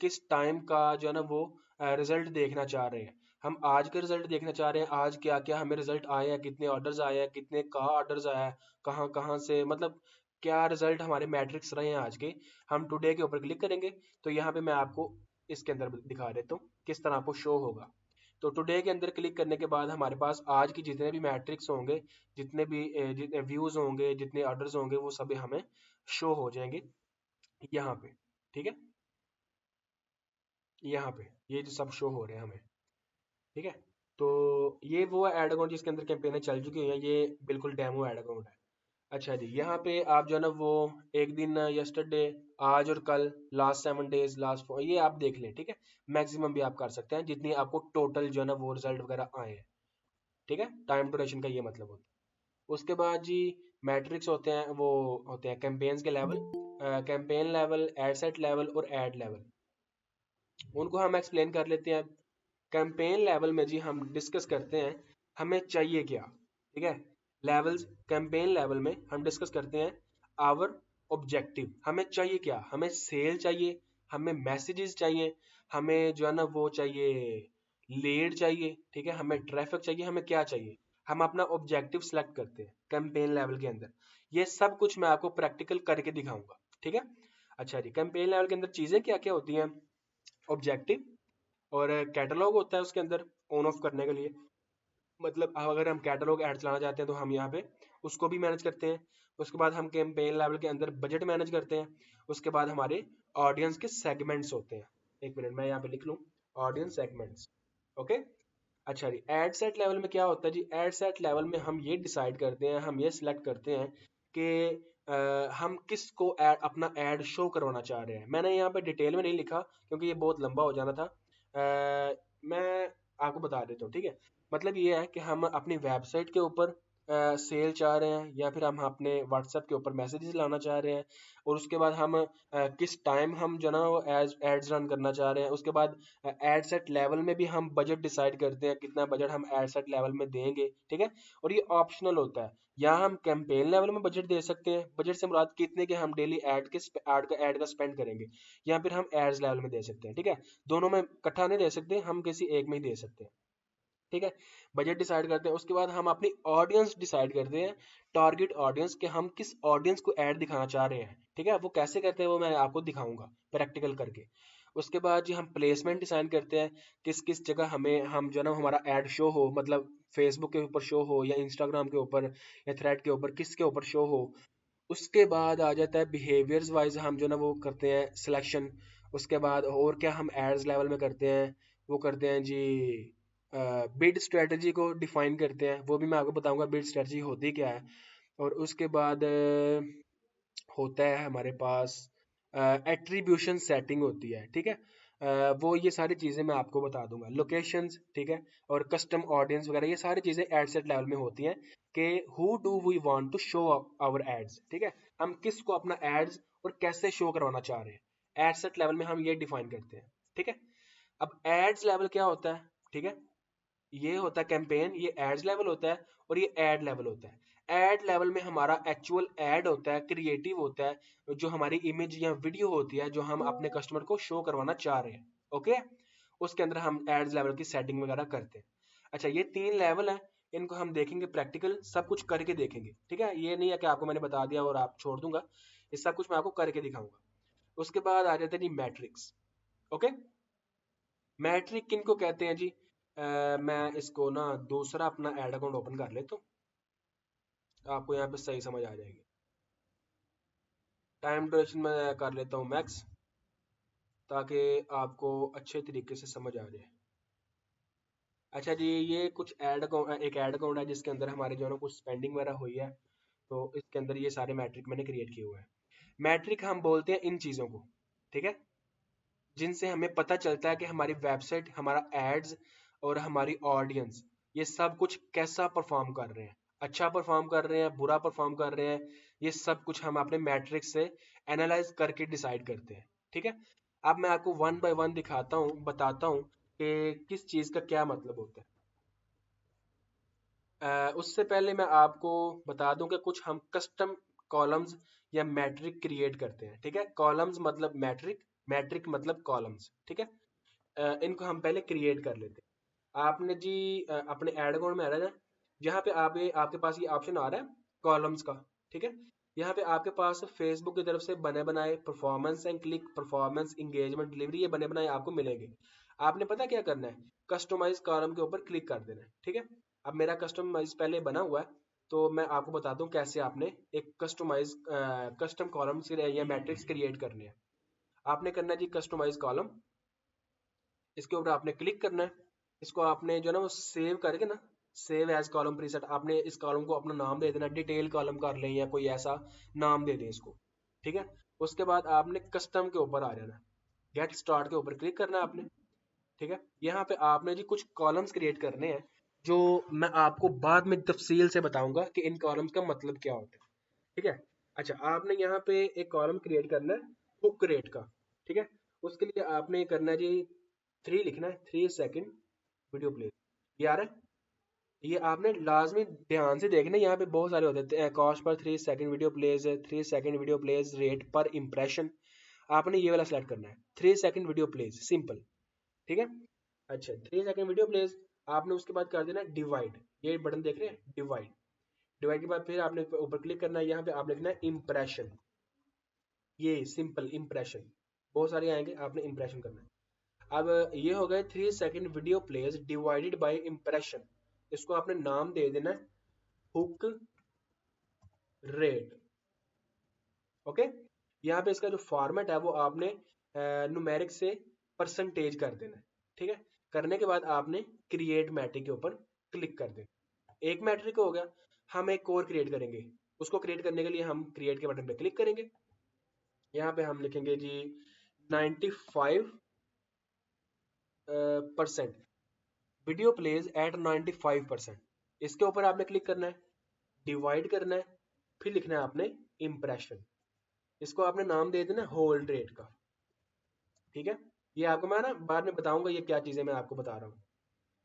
किस टाइम का जो है ना वो रिजल्ट देखना चाह रहे हैं। हम आज का रिजल्ट देखना चाह रहे हैं, आज क्या क्या हमें रिजल्ट आए हैं, कितने ऑर्डर्स आए हैं, कितने कहाँ ऑर्डर्स आया है, कहाँ कहाँ से, मतलब क्या रिजल्ट हमारे मैट्रिक्स रहे हैं आज के। हम टुडे के ऊपर क्लिक करेंगे, तो यहाँ पे मैं आपको इसके अंदर दिखा देता हूँ किस तरह आपको शो होगा। तो टुडे के अंदर क्लिक करने के बाद हमारे पास आज की जितने भी मैट्रिक्स होंगे, जितने भी जितने व्यूज होंगे, जितने ऑर्डर्स होंगे, वो सभी हमें शो हो जाएंगे यहाँ पे। ठीक है, यहाँ पे ये जो सब शो हो रहे हैं हमें। ठीक है, तो ये वो एड अकाउंट जिसके अंदर कैंपेनें चल चुकी हैं, ये बिल्कुल डेमो एड अकाउंट है। अच्छा जी, यहाँ पे आप जो है ना वो एक दिन, यस्टरडे, आज और कल, लास्ट 7 डेज, ये आप देख लें। ठीक है, मैक्सिमम भी आप कर सकते हैं जितनी आपको टोटल जो है ना वो रिजल्ट वगैरह आए हैं। ठीक है, टाइम ड्यूरेशन का ये मतलब होता है। उसके बाद जी मैट्रिक्स होते हैं, वो होते हैं कैंपेन्स के level, campaign level, ad set level और एड लेवल। उनको हम एक्सप्लेन कर लेते हैं। कैंपेन लेवल में जी हम डिस्कस करते हैं हमें चाहिए क्या। ठीक है, लेवल्स, कैंपेन लेवल में हम डिस्कस करते हैं आवर ऑब्जेक्टिव, हमें चाहिए क्या। हमें सेल चाहिए, हमें मैसेजेस चाहिए, हमें जो है ना वो चाहिए लीड चाहिए। ठीक है, हमें ट्रैफिक चाहिए, हमें क्या चाहिए। हम अपना ऑब्जेक्टिव सेलेक्ट करते हैं कैंपेन लेवल के अंदर। ये सब कुछ मैं आपको प्रैक्टिकल करके दिखाऊंगा। ठीक है, अच्छा जी, कैंपेन लेवल के अंदर चीजें क्या क्या होती हैं। ऑब्जेक्टिव, और कैटलॉग होता है उसके अंदर ऑन ऑफ करने के लिए। मतलब अगर हम कैटलॉग ऐड चलाना चाहते हैं तो हम यहाँ पे उसको भी मैनेज करते हैं। उसके बाद हम कैंपेन लेवल के अंदर बजट मैनेज करते हैं। उसके बाद हमारे ऑडियंस के सेगमेंट्स होते हैं। एक मिनट मैं यहाँ पे लिख लूँ, ऑडियंस सेगमेंट्स। ओके। अच्छा जी, एड सेट लेवल में क्या होता है जी, एड सेट लेवल में हम ये डिसाइड करते हैं, हम ये सिलेक्ट करते हैं कि हम किसको एड अपना एड शो करवाना चाह रहे हैं। मैंने यहाँ पे डिटेल में नहीं लिखा क्योंकि ये बहुत लंबा हो जाना था। मैं आपको बता देता हूँ, ठीक है। मतलब ये है कि हम अपनी वेबसाइट के ऊपर सेल चाह रहे हैं, या फिर हम अपने व्हाट्सएप के ऊपर मैसेजेस लाना चाह रहे हैं, और उसके बाद हम किस टाइम हम जो ना वो एड्स रन करना चाह रहे हैं। उसके बाद एड सेट लेवल में भी हम बजट डिसाइड करते हैं, कितना बजट हम एड सेट लेवल में देंगे, ठीक है। और ये ऑप्शनल होता है। यहाँ हम कैंपेन लेवल में बजट दे सकते हैं, बजट से मुराद कितने के हम डेली ऐड का स्पेंड करेंगे, या फिर हम एड्स लेवल में दे सकते हैं, ठीक है। दोनों में इकट्ठा नहीं दे सकते, हम किसी एक में ही दे सकते हैं, ठीक है। बजट डिसाइड करते हैं, उसके बाद हम अपनी ऑडियंस डिसाइड करते हैं, टारगेट ऑडियंस, कि हम किस ऑडियंस को ऐड दिखाना चाह रहे हैं, ठीक है। वो कैसे करते हैं वो मैं आपको दिखाऊंगा प्रैक्टिकल करके। उसके बाद जी हम प्लेसमेंट डिसाइड करते हैं, किस किस जगह हमें हम जो ना हमारा ऐड शो हो, मतलब फेसबुक के ऊपर शो हो, या इंस्टाग्राम के ऊपर, या थ्रेड के ऊपर, किसके ऊपर शो हो। उसके बाद आ जाता है बिहेवियर्स वाइज हम जो ना वो करते हैं सिलेक्शन। उसके बाद और क्या हम एड्स लेवल में करते हैं, वो करते हैं जी बिड स्ट्रेटजी को डिफाइन करते हैं, वो भी मैं आपको बताऊंगा बिड स्ट्रेटजी होती क्या है। और उसके बाद होता है हमारे पास एट्रीब्यूशन सेटिंग होती है, ठीक है। वो ये सारी चीज़ें मैं आपको बता दूंगा, लोकेशंस, ठीक है। और कस्टम ऑडियंस वगैरह, ये सारी चीज़ें एड सेट लेवल में होती हैं कि who do we want to show our ads, ठीक है। हम किसको अपना एड्स और कैसे शो करवाना चाह रहे हैं, एड सेट लेवल में हम ये डिफाइन करते हैं, ठीक है। अब एड्स लेवल क्या होता है, ठीक है। ये होता है कैंपेन, ये एड्स लेवल होता है, और ये एड लेवल होता है। एड लेवल में हमारा एक्चुअल एड होता है, क्रिएटिव होता है, जो हमारी इमेज या वीडियो होती है जो हम अपने कस्टमर को शो करवाना चाह रहे हैं, ओके। उसके अंदर हम एड्स लेवल की सेटिंग वगैरह करते हैं। अच्छा, ये 3 लेवल है, इनको हम देखेंगे प्रैक्टिकल, सब कुछ करके देखेंगे, ठीक है। ये नहीं है कि आपको मैंने बता दिया और आप छोड़ दूंगा, ये सब कुछ मैं आपको करके दिखाऊंगा। उसके बाद आ जाते हैं जी मैट्रिक्स, ओके। मैट्रिक किनको कहते हैं जी, मैं इसको ना दूसरा अपना ऐड अकाउंट ओपन कर लेता हूँ, आपको यहाँ पे सही समझ आ जाएगी। टाइम ड्यूरेशन में कर लेता हूँ मैक्स, ताकि आपको अच्छे तरीके से समझ आ जाए। अच्छा जी, ये कुछ ऐड अकाउंट, एक ऐड अकाउंट है जिसके अंदर हमारे जो है ना कुछ स्पेंडिंग वगैरह हुई है, तो इसके अंदर ये सारे मैट्रिक मैंने क्रिएट किए हुए हैं। मैट्रिक हम बोलते हैं इन चीज़ों को, ठीक है, जिनसे हमें पता चलता है कि हमारी वेबसाइट, हमारा एड्स और हमारी ऑडियंस, ये सब कुछ कैसा परफॉर्म कर रहे हैं, अच्छा परफॉर्म कर रहे हैं, बुरा परफॉर्म कर रहे हैं। ये सब कुछ हम अपने मैट्रिक्स से एनालाइज करके डिसाइड करते हैं, ठीक है। अब मैं आपको वन बाय वन दिखाता हूँ, बताता हूँ कि किस चीज़ का क्या मतलब होता है। उससे पहले मैं आपको बता दूं कि कुछ हम कस्टम कॉलम्स या मैट्रिक क्रिएट करते हैं, ठीक है। कॉलम्स मतलब मैट्रिक, मैट्रिक मतलब कॉलम्स, ठीक है। इनको हम पहले क्रिएट कर लेते हैं। आपने जी अपने ऐड अकाउंट में आ रहा है ना, यहाँ पे आप आपके पास ये ऑप्शन आ रहा है कॉलम्स का, ठीक है। यहाँ पे आपके पास फेसबुक की तरफ से बने बनाए performance and click, performance, engagement, delivery, ये बने बनाए आपको मिलेंगे। आपने पता क्या करना है, कस्टमाइज कॉलम के ऊपर क्लिक कर देना है, ठीक है। अब मेरा कस्टमाइज पहले बना हुआ है, तो मैं आपको बता दूं कैसे आपने एक कस्टमाइज कस्टम कॉलम या मैट्रिक्स क्रिएट करने हैं। आपने करना है जी कस्टमाइज कॉलम, इसके ऊपर आपने क्लिक करना है। इसको आपने जो है ना वो सेव करके ना, सेव एज कॉलम प्रीसेट, आपने इस कॉलम को अपना नाम दे देना, डिटेल कॉलम कर लें या कोई ऐसा नाम दे दें इसको, ठीक है। उसके बाद आपने कस्टम के ऊपर आ जाना, गेट स्टार्ट के ऊपर क्लिक करना है आपने, ठीक है। यहाँ पे आपने जी कुछ कॉलम्स क्रिएट करने हैं, जो मैं आपको बाद में तफसील से बताऊंगा कि इन कॉलम्स का मतलब क्या होता है, ठीक है। अच्छा, आपने यहाँ पे एक कॉलम क्रिएट करना है बुक रेट का, ठीक है। उसके लिए आपने करना है जी 3 लिखना है, 3 सेकंड वीडियो प्ले, ये आ रहा है। ये आपने लाजमी ध्यान से देखना है, यहाँ पे बहुत सारे होते हैं, कॉस्ट पर 3 second video plays, 3 second video plays, rate पर इम्प्रेशन। आपने ये वाला सेलेक्ट करना है, 3 सेकंड वीडियो प्लेज, सिंपल, ठीक है। अच्छा, 3 सेकंड वीडियो प्लेज, आपने उसके बाद कर देना डिवाइड, ये बटन देख रहे हैं डिवाइड। डिवाइड के बाद फिर आपने ऊपर क्लिक करना है, यहाँ पे आप लिखना है इम्प्रेशन, ये सिंपल इम्प्रेशन, बहुत सारे आएंगे, आपने इम्प्रेशन करना है। अब ये हो गए 3 second video plays divided by impression. इसको आपने नाम दे देना है हुक रेट। ओके, यहाँ पे इसका जो फॉर्मेट है वो आपने न्यूमेरिक से परसेंटेज कर देना है। ठीक है, करने के बाद आपने क्रिएट मैट्रिक के ऊपर क्लिक कर देना। एक मैट्रिक हो गया, हम एक और क्रिएट करेंगे। उसको क्रिएट करने के लिए हम क्रिएट के बटन पे क्लिक करेंगे। यहाँ पे हम लिखेंगे जी 95% वीडियो प्लेज एट 95%। इसके ऊपर आपने क्लिक करना है, डिवाइड करना है, फिर लिखना है आपने इम्प्रेशन। इसको आपने नाम दे देना होल्ड रेट का। ठीक है, ये आपको मैं ना बाद में बताऊंगा ये क्या चीज़ें मैं आपको बता रहा हूँ।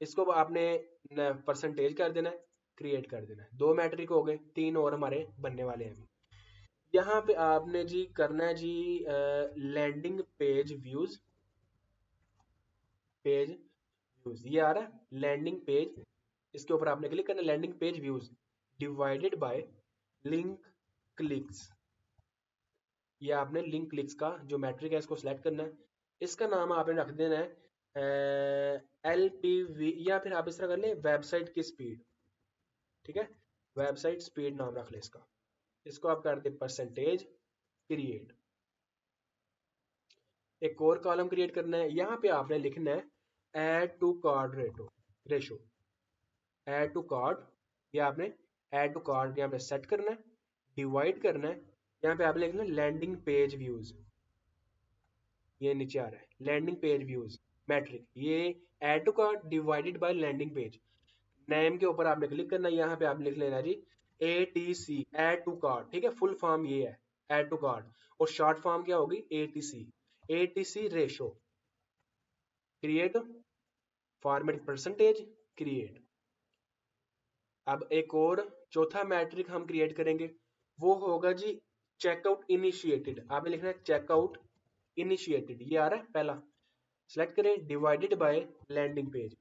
इसको आपने परसेंटेज कर देना है, क्रिएट कर देना है। 2 मैट्रिक हो गए, 3 और हमारे बनने वाले हैं अभी। यहाँ पे आपने जी करना है जी landing page views. Page views ये आ रहा है लैंडिंग पेज, इसके ऊपर आपने क्लिक करना है landing page views divided by link clicks. ये आपने लिंक क्लिक्स का जो मैट्रिक है इसको सिलेक्ट करना है। इसका नाम आपने रख देना है LPV, या फिर आप इस तरह कर ले वेबसाइट की स्पीड। ठीक है, वेबसाइट स्पीड नाम रख ले इसका। इसको आप कर दे परसेंटेज क्रिएट। एक और कॉलम क्रिएट करना है, यहाँ पे आपने लिखना है add to cart ratio. Add to cart, ये आपने ऐड टू कार्ड यहाँ पे सेट करना है, डिवाइड करना है। यहाँ पे आपने लिखना है लैंडिंग पेज व्यूज, ये नीचे आ रहा है लैंडिंग पेज व्यूज मैट्रिक। ये add to cart divided by landing page. Name के ऊपर आपने क्लिक करना है, यहाँ पे आपने लिख लेना जी ATC ऐड टू कार्ड। ठीक है, फुल फॉर्म ये है ऐड टू कार्ड, और शॉर्ट फॉर्म क्या होगी ATC। ATC ratio create, format percentage create. अब एक और चौथा मैट्रिक हम क्रिएट करेंगे, वो होगा जी चेकआउट इनिशिएटेड। आपने लिखना है चेकआउट इनिशिएटेड, ये आ रहा है पहला। सेलेक्ट करें divided by landing page,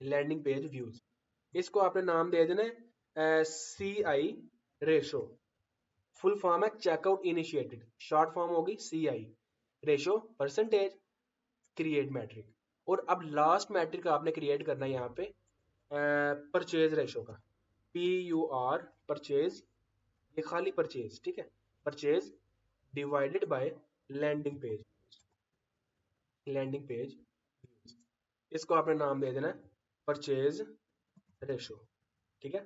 landing page views. इसको आपने नाम दे देना है CI रेशो। फुल फॉर्म है चेकआउट इनिशिएटेड, शॉर्ट फॉर्म होगी CI ratio percentage create metric. और अब लास्ट मैट्रिक आपने क्रिएट करना है यहाँ पे परचेज रेशो का, PUR परचेज, ये खाली परचेज। ठीक है, purchase divided by landing page, landing page. इसको आपने नाम दे देना है परचेज रेशो। ठीक है,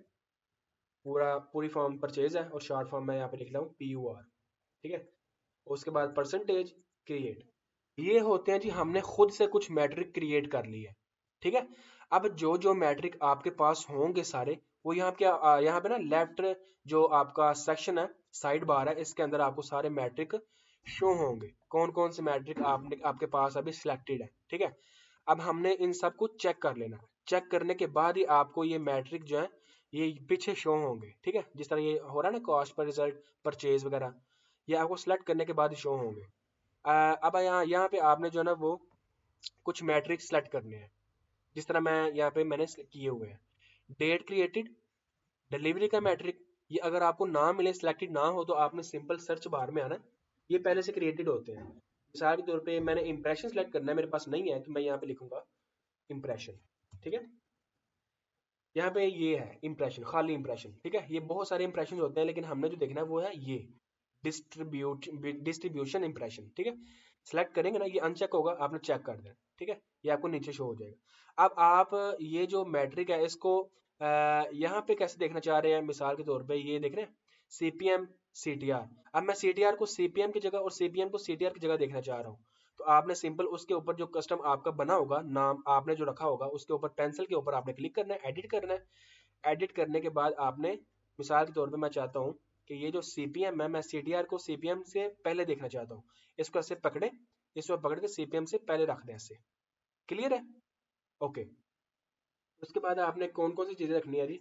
पूरी फॉर्म परचेज है और शॉर्ट फॉर्म मैं यहाँ पे लिख रहा हूँ PUR। ठीक है, उसके बाद परसेंटेज क्रिएट। ये होते हैं जी हमने खुद से कुछ मैट्रिक क्रिएट कर ली है। ठीक है, अब जो जो मैट्रिक आपके पास होंगे सारे, वो यहाँ क्या यहाँ पे ना लेफ्ट जो आपका सेक्शन है, साइड बार है, इसके अंदर आपको सारे मैट्रिक शो होंगे, कौन कौन से मैट्रिक आपने आपके पास अभी सिलेक्टेड है। ठीक है, अब हमने इन सब को चेक कर लेना है। चेक करने के बाद ही आपको ये मैट्रिक जो है ये पीछे शो होंगे। ठीक है, जिस तरह ये हो रहा है ना कॉस्ट पर रिजल्ट, परचेज वगैरह, ये आपको सिलेक्ट करने के बाद ही शो होंगे। अब यहाँ यहाँ पे आपने जो है ना वो कुछ मैट्रिक सेलेक्ट करने हैं, जिस तरह मैं यहाँ पे मैंने किए हुए हैं। डेट क्रिएटेड, डिलीवरी का मैट्रिक, ये अगर आपको ना मिले, सिलेक्टेड ना हो, तो आपने सिंपल सर्च बार में आना है, ये पहले से क्रिएटेड होते हैं। मिसाल के तौर पे मैंने इंप्रेशन सेलेक्ट करना है, मेरे पास नहीं है, तो मैं यहाँ पे लिखूंगा इंप्रेशन। ठीक है, यहाँ पे ये है इंप्रेशन, खाली इंप्रेशन। ठीक है, ये बहुत सारे इंप्रेशन होते हैं, लेकिन हमने जो देखना है वो है ये डिस्ट्रीब्यूशन इंप्रेशन। ठीक है, सेलेक्ट करेंगे ना, ये अनचेक होगा, आपने चेक कर देना। ठीक है, ये आपको नीचे शो हो जाएगा। अब आप ये जो मैट्रिक है इसको यहाँ पे कैसे देखना चाह रहे हैं, मिसाल के तौर पे ये देख रहे हैं CPM CTR। अब मैं CTR को CPM की जगह और CPM को CTR की जगह देखना चाह रहा हूँ, तो आपने सिंपल उसके ऊपर जो कस्टम आपका बना होगा, नाम आपने जो रखा होगा, उसके ऊपर पेंसिल के ऊपर आपने क्लिक करना है, एडिट करना है। एडिट करने के बाद आपने मिसाल के तौर पे मैं चाहता हूँ कि ये जो CPM है, मैं CTR को CPM से पहले देखना चाहता हूँ। इसको ऐसे पकड़े, इसको पकड़ के CPM से पहले रख दें ऐसे। क्लियर है? ओके। उसके बाद आपने कौन कौन सी चीज़ें रखनी है जी,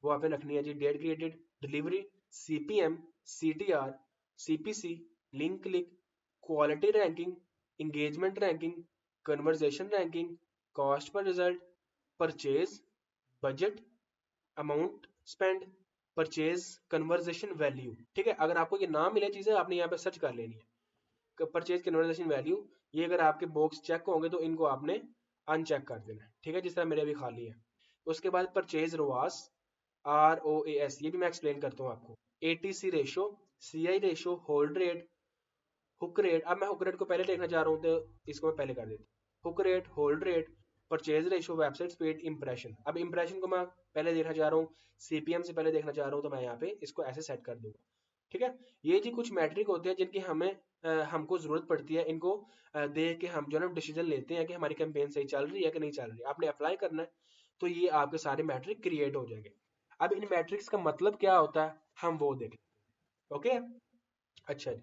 वो आपने रखनी है जी date created, delivery, CPM CTR CPC, link click, quality ranking, engagement ranking, conversion ranking, cost per result, purchase, budget, amount spend, purchase conversion value. ठीक है, अगर आपको ये ना मिले चीज़ें, आपने यहाँ पे सर्च कर लेनी है परचेज कन्वर्जेशन वैल्यू, ये अगर आपके बॉक्स चेक होंगे तो इनको आपने अनचेक कर देना है, ठीक है, जिस तरह मेरे अभी खाली है। उसके बाद परचेज रोआस, ROAS, ये भी मैं एक्सप्लेन करता हूँ आपको। ATC ratio, CI ratio, hold rate, hook rate. अब मैं हुक रेट को पहले देखना चाह रहा हूँ तो इसको मैं पहले कर देता हूँ। Hook rate, hold rate, purchase ratio, website speed, impression. अब इंप्रेशन को मैं पहले देखना चाह रहा हूँ, CPM से पहले देखना चाह रहा हूँ, तो मैं यहाँ पे इसको ऐसे सेट कर दूंगा, ठीक है। ये जी कुछ मैट्रिक होते हैं जिनकी हमें हमको जरूरत पड़ती है, इनको देख के हम जो है ना डिसीजन लेते हैं कि हमारी कैंपेन सही चल रही है कि नहीं चल रही है। आपने अप्लाई करना है तो ये आपके सारे मैट्रिक क्रिएट हो जाएंगे। अब इन मैट्रिक्स का मतलब क्या होता है हम वो देखें, ओके। अच्छा जी,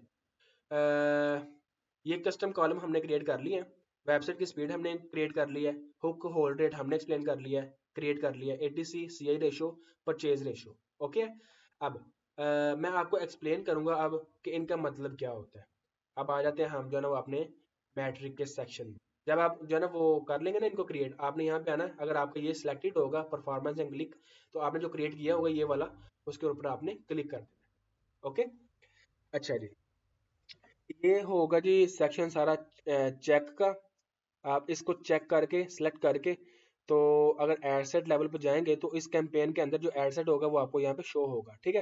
ये कस्टम कॉलम हमने क्रिएट कर लिया है, वेबसाइट की स्पीड हमने क्रिएट कर लिया है, हुक होल्ड रेट हमने एक्सप्लेन कर लिया है, क्रिएट कर लिया है, ATC CI ratio, purchase ratio, okay. अब मैं आपको एक्सप्लेन करूंगा अब कि इनका मतलब क्या होता है। अब आ जाते हैं हम जो है ना वो अपने मैट्रिक के सेक्शन में। जब आप जो है ना वो कर लेंगे ना इनको क्रिएट, आपने यहाँ पे आना है, अगर आपका ये सिलेक्टेड होगा परफॉर्मेंस एंड क्लिक, तो आपने जो क्रिएट किया होगा ये वाला, उसके ऊपर आपने क्लिक कर देना, ओके। अच्छा जी, ये होगा जी सेक्शन सारा चेक का। आप इसको चेक करके सिलेक्ट करके, तो अगर एड सेट लेवल पर जाएंगे तो इस कैंपेन के अंदर जो एड सेट होगा वो आपको यहाँ पे शो होगा, ठीक है।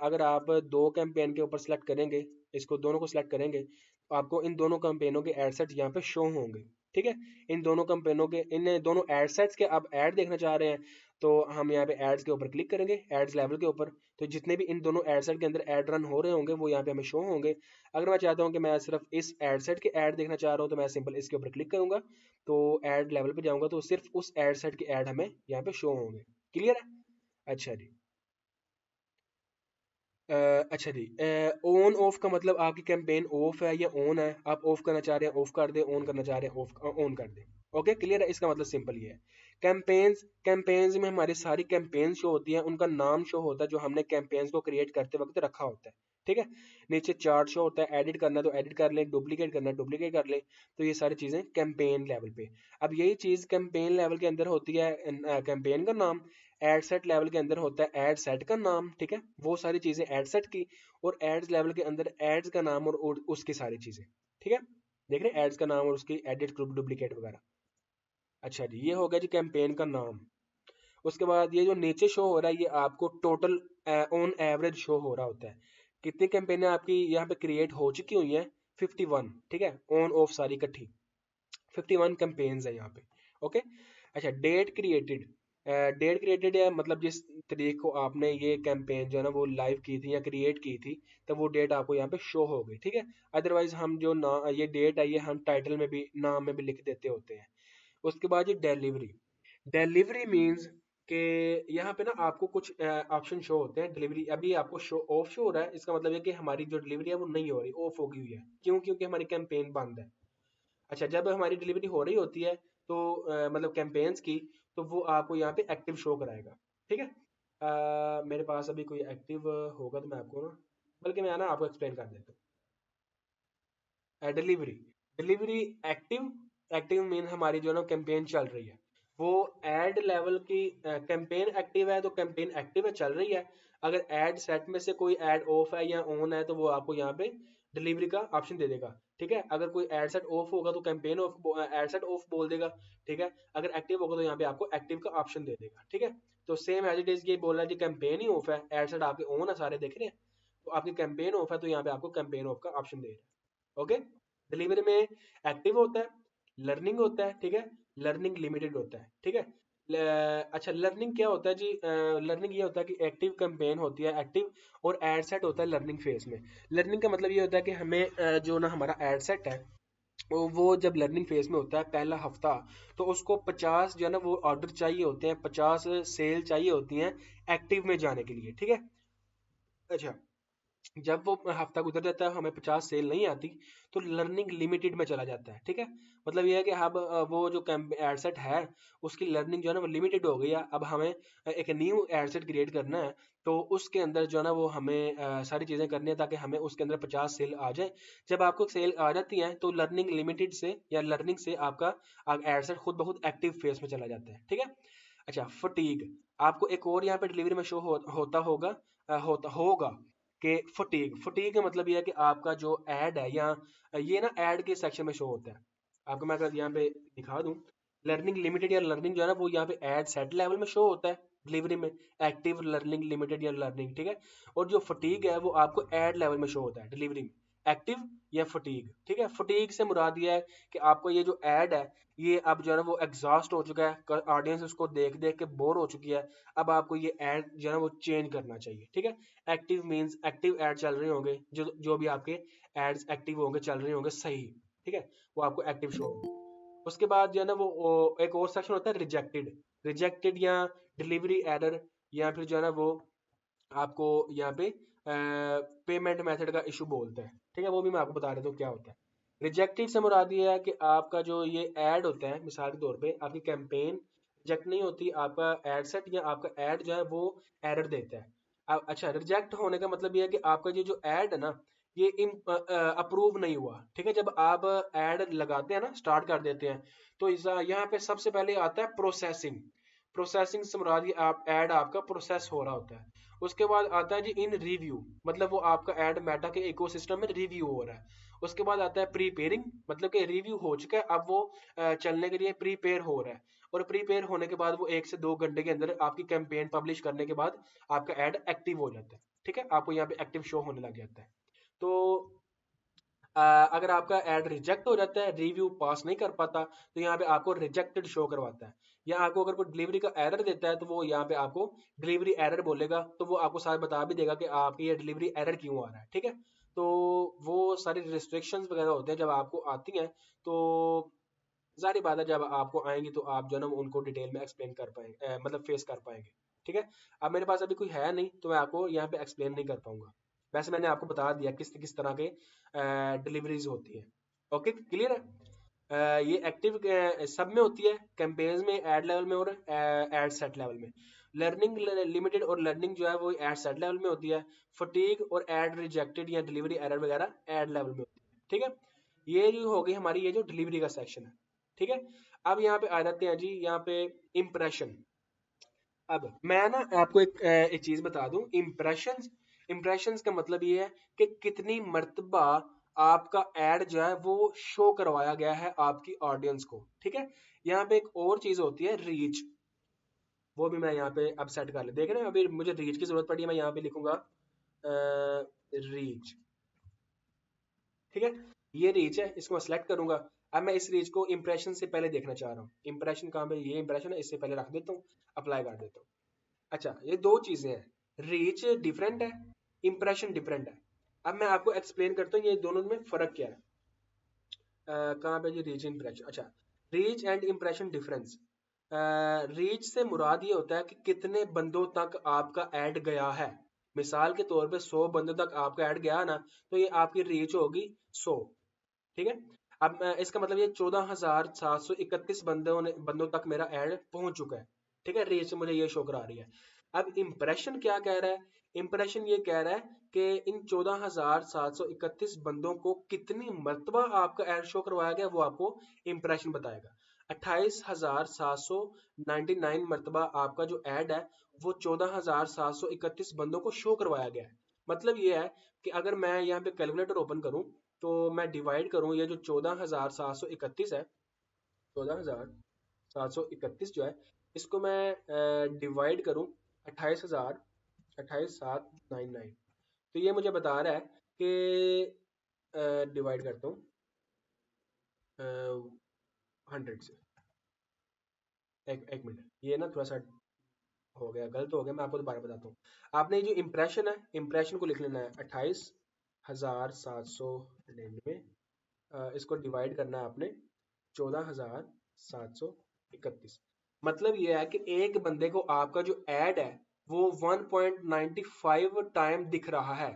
अगर आप दो कैंपेन के ऊपर सेलेक्ट करेंगे, इसको दोनों को सिलेक्ट करेंगे, तो आपको इन दोनों कैंपेनों के एड सेट यहाँ पे शो होंगे, ठीक है। इन दोनों कैंपेनों के, इन दोनों एड सेट्स के आप ऐड देखना चाह रहे हैं, तो हम यहाँ पे एड्स के ऊपर क्लिक करेंगे, एड्स लेवल के ऊपर, तो जितने भी इन दोनों एड सेट के अंदर एड रन हो रहे होंगे वो यहाँ पे हमें शो होंगे। अगर मैं चाहता हूँ कि मैं सिर्फ इस एड सेट के ऐड देखना चाह रहा हूँ, तो मैं सिंपल इसके ऊपर क्लिक करूंगा, तो ऐड लेवल पे जाऊंगा तो सिर्फ उस ऐड सेट के ऐड हमें यहाँ पे शो होंगे। क्लियर है? अच्छा जी। अच्छा जी, ऑन ऑफ का मतलब आपकी कैंपेन ऑफ है या ऑन है, आप ऑफ करना चाह रहे हैं ऑफ कर दें, ऑन करना चाह रहे हैं ऑफ ऑन कर दें, ओके। क्लियर है? इसका मतलब सिंपल ये है। कैंपेन्स, कैंपेन्स में हमारी सारी कैंपेन शो होती हैं, उनका नाम शो होता है जो हमने कैंपेन्स को क्रिएट करते वक्त रखा होता है, ठीक है। नीचे चार्ट शो होता है, एडिट करना है तो एडिट कर लें, डुप्लीकेट करना है डुप्लीकेट कर लें, तो ये सारी चीज़ें कैंपेन लेवल पे। अब यही चीज़ कैंपेन लेवल के अंदर होती है, कैंपेन का नाम। एड सेट लेवल के अंदर होता है एड सेट का नाम, ठीक है, वो सारी चीजें एड सेट की। और एड्स लेवल के अंदर एड्स का नाम और उसकी सारी चीजें, ठीक है। देख रहे हैं एड्स का नाम और उसकी एडिट ग्रुप डुप्लीकेट वगैरह। अच्छा जी, ये हो गया जी कैंपेन का नाम। उसके बाद ये जो नीचे शो हो रहा है ये आपको टोटल ऑन एवरेज शो हो रहा होता है, कितनी कैंपेनें आपकी यहाँ पे क्रिएट हो चुकी हुई हैं। 51, ठीक है, ऑन ऑफ सारी इकट्ठी 51 कैंपेन्स है यहाँ पे, ओके। अच्छा, डेट क्रिएटेड, डेट क्रिएटेड है मतलब जिस तारीख को आपने ये कैंपेन जो है ना वो लाइव की थी या क्रिएट की थी, तो वो डेट आपको यहाँ पे शो हो गई, ठीक है। अदरवाइज हम जो ना ये डेट है ये हम टाइटल में भी, नाम में भी लिख देते होते हैं। उसके बाद ये डिलीवरी, डिलीवरी मींस कि यहाँ पे ना आपको कुछ ऑप्शन शो होते हैं। डिलीवरी अभी आपको शो ऑफ शो हो रहा है, इसका मतलब है कि हमारी जो डिलीवरी है वो नहीं हो रही, ऑफ हो गई हुई है। क्यों? क्योंकि हमारी कैंपेन बंद है। अच्छा, जब हमारी डिलीवरी हो रही होती है तो मतलब कैंपेन्स की, तो वो आपको यहाँ पे एक्टिव शो कराएगा, ठीक है। मेरे पास अभी कोई एक्टिव होगा तो मैं आपको ना, बल्कि मैं ना आपको एक्सप्लेन कर देता हूँ। Delivery, delivery active, active mean हमारी जो है ना कैंपेन चल रही है। वो एड लेवल की कैंपेन एक्टिव है तो कैंपेन एक्टिव है, चल रही है। अगर एड सेट में से कोई एड ऑफ है या ऑन है तो वो आपको यहाँ पे डिलीवरी का ऑप्शन दे देगा, ठीक है। अगर कोई एड सेट ऑफ होगा तो campaign of, ad set of बोल देगा, ठीक है। अगर एक्टिव होगा तो यहाँ पे आपको एक्टिव का ऑप्शन दे देगा, ठीक है। तो सेम एज इट इज ये बोल रहा है जी कैंपेन ही ऑफ है, एड सेट आपके ऑन है, सारे देख रहे हैं, तो आपकी कैंपेन ऑफ है तो यहाँ पे आपको कैंपेन ऑफ का ऑप्शन दे रहा है, ओके। डिलीवरी में एक्टिव होता है, लर्निंग होता है, ठीक है, लर्निंग लिमिटेड होता है, ठीक है। अच्छा, लर्निंग क्या होता है जी? लर्निंग ये होता है कि एक्टिव कैंपेन होती है एक्टिव, और एड सेट होता है लर्निंग फेज में। लर्निंग का मतलब ये होता है कि हमें जो ना हमारा एड सेट है वो जब लर्निंग फेज में होता है पहला हफ्ता, तो उसको 50 जो है ना वो ऑर्डर चाहिए होते हैं, 50 सेल चाहिए होती हैं एक्टिव में जाने के लिए, ठीक है। अच्छा, जब वो हफ्ता गुजर जाता है हमें 50 सेल नहीं आती, तो लर्निंग लिमिटेड में चला जाता है, ठीक है। मतलब ये है कि अब वो जो एडसेट है उसकी लर्निंग जो है ना वो लिमिटेड हो गई है। अब हमें एक न्यू एडसेट क्रिएट करना है, तो उसके अंदर जो है ना वो हमें सारी चीज़ें करनी है ताकि हमें उसके अंदर 50 सेल आ जाए। जब आपको सेल आ जाती है तो लर्निंग लिमिटेड से या लर्निंग से आपका एडसेट खुद ब खुद एक्टिव फेज में चला जाता है, ठीक है। अच्छा, फटीग, आपको एक और यहाँ पे डिलीवरी में शो होता होगा, होता होगा कि फटीग का मतलब ये है कि आपका जो ऐड है, या ये ना ऐड के सेक्शन में शो होता है आपको। मैं अगर यहाँ पे दिखा दूं, लर्निंग लिमिटेड या लर्निंग जो है ना, वो यहाँ पे ऐड सेट लेवल में शो होता है डिलीवरी में, एक्टिव लर्निंग लिमिटेड या लर्निंग, ठीक है। और जो फटीग है वो आपको ऐड लेवल में शो होता है डिलीवरी में, एक्टिव या फटीग, ठीक है। फटीग से मुराद ये है कि आपको ये जो ऐड है, ये अब जो है ना वो एग्जॉस्ट हो चुका है, ऑडियंस उसको देख देख के बोर हो चुकी है, अब आपको ये ऐड जो है ना वो चेंज करना चाहिए, ठीक है। एक्टिव मींस एक्टिव ऐड चल रहे होंगे, जो जो भी आपके एड्स एक्टिव होंगे, चल रहे होंगे सही, ठीक है, वो आपको एक्टिव शो होंगे। उसके बाद जो है ना वो एक और सेक्शन होता है रिजेक्टेड, रिजेक्टेड या डिलीवरी एरर, या फिर जो है ना वो आपको यहाँ पे पेमेंट मेथड का इशू बोलते हैं, ठीक है। वो भी मैं आपको बता देता हूँ क्या होता है। रिजेक्टेड से मुराद ये है कि आपका जो ये ऐड होता है, मिसाल के तौर पे आपकी कैंपेन रिजेक्ट नहीं होती, आपका एड सेट या आपका ऐड जो है वो एरर देता है। अच्छा, रिजेक्ट होने का मतलब ये है कि आपका ये जो ऐड है ना, ये अप्रूव नहीं हुआ, ठीक है। जब आप ऐड लगाते हैं ना, स्टार्ट कर देते हैं, तो यहाँ पे सबसे पहले आता है प्रोसेसिंग। प्रोसेसिंग से मुराद ये आप ऐड आपका प्रोसेस हो रहा होता है। उसके बाद आता है जी इन रिव्यू, मतलब वो आपका ऐड मेटा के इकोसिस्टम में रिव्यू हो रहा है। उसके बाद आता है प्रीपेयरिंग, मतलब कि रिव्यू हो चुका है, अब वो चलने के लिए प्रीपेयर हो रहा है। और प्रीपेयर होने के बाद वो 1 से 2 घंटे के अंदर आपकी कैंपेन पब्लिश करने के बाद आपका ऐड एक्टिव हो जाता है, ठीक है, आपको यहाँ पे एक्टिव शो होने लग जाता है। तो अगर आपका ऐड रिजेक्ट हो जाता है, रिव्यू पास नहीं कर पाता, तो यहाँ पे आपको रिजेक्टेड शो करवाता है। या आपको अगर कोई डिलीवरी का एरर देता है, तो वो यहाँ पे आपको डिलीवरी एरर बोलेगा, तो वो आपको साथ बता भी देगा कि आपकी ये डिलीवरी एरर क्यों आ रहा है, ठीक है। तो वो सारी रिस्ट्रिक्शंस वगैरह होते हैं जब आपको आती हैं, तो जाहिर बात है जब आपको आएंगी तो आप जो है ना उनको डिटेल में एक्सप्लेन कर पाएंगे, मतलब फेस कर पाएंगे, ठीक है। अब मेरे पास अभी कोई है नहीं, तो मैं आपको यहाँ पे एक्सप्लेन नहीं कर पाऊंगा। वैसे मैंने आपको बता दिया किस किस तरह के डिलीवरीज होती है। ओके, क्लियर है। ये एक्टिव सब में होती है, कैंपेन्स में, एड लेवल में, और एड सेट लेवल में। लर्निंग लिमिटेड और लर्निंग जो है वो एड सेट लेवल में होती है। फटीग और एड रिजेक्टेड या डिलीवरी एरर वगैरह एड लेवल में होती है, ठीक है। ये जो हो गई हमारी ये जो डिलीवरी का सेक्शन है, ठीक है। अब यहाँ पे आ जाते हैं जी, यहाँ पे इम्प्रेशन। अब मैं ना आपको एक चीज बता दूं, इम्प्रेशंस, इम्प्रेशंस का मतलब ये है कि कितनी मर्तबा आपका एड जो है वो शो करवाया गया है आपकी ऑडियंस को, ठीक है। यहाँ पे एक और चीज होती है रीच, वो भी मैं यहाँ पे अब सेट कर ले, देख रहे हैं अभी मुझे रीच की जरूरत पड़ी है, मैं यहाँ पे लिखूंगा रीच, ठीक है। ये रीच है, इसको मैं सेलेक्ट करूंगा। अब मैं इस रीच को इंप्रेशन से पहले देखना चाह रहा हूँ, इंप्रेशन कहाँ पे, ये इंप्रेशन है, इससे पहले रख देता हूँ, अप्लाई कर देता हूँ। अच्छा, ये दो चीजें हैं, रीच डिफरेंट है, इंप्रेशन डिफरेंट है। अब मैं आपको एक्सप्लेन करता हूँ ये दोनों में फर्क क्या है। कहाँ पे जी रीच इंप्रेशन, अच्छा, reach and impression difference. Reach से मुराद ये होता है कि कितने बंदों तक आपका ऐड गया है। मिसाल के तौर पे 100 बंदों तक आपका ऐड गया ना, तो ये आपकी रीच होगी 100, ठीक है। अब इसका मतलब ये 14,731 बंदों तक मेरा ऐड पहुंच चुका है, ठीक है, रीच मुझे ये शो करा रही है। अब इंप्रेशन क्या कह रहा है, इंप्रेशन ये कह रहा है कि इन 14,731 बंदों को कितनी मर्तबा आपका ऐड शो करवाया गया, वो आपको इंप्रेशन बताएगा। 28,799 मर्तबा आपका जो ऐड है वो 14,731 बंदों को शो करवाया गया है। मतलब ये है कि अगर मैं यहाँ पे कैलकुलेटर ओपन करूं, तो मैं डिवाइड करूं ये जो 14,731 है, 14,731 जो है, इसको मैं डिवाइड करूं 28,000, 28,799, तो ये मुझे बता रहा है कि डिवाइड करता हूँ 100 से। एक मिनट, ये ना थोड़ा सा हो गया, गलत हो गया, मैं आपको दोबारा बताता हूँ। आपने ये जो इम्प्रेशन है, इम्प्रेशन को लिख लेना है 28,799, इसको डिवाइड करना है आपने 14,731। मतलब ये है कि एक बंदे को आपका जो ऐड है वो 1.95 टाइम दिख रहा है,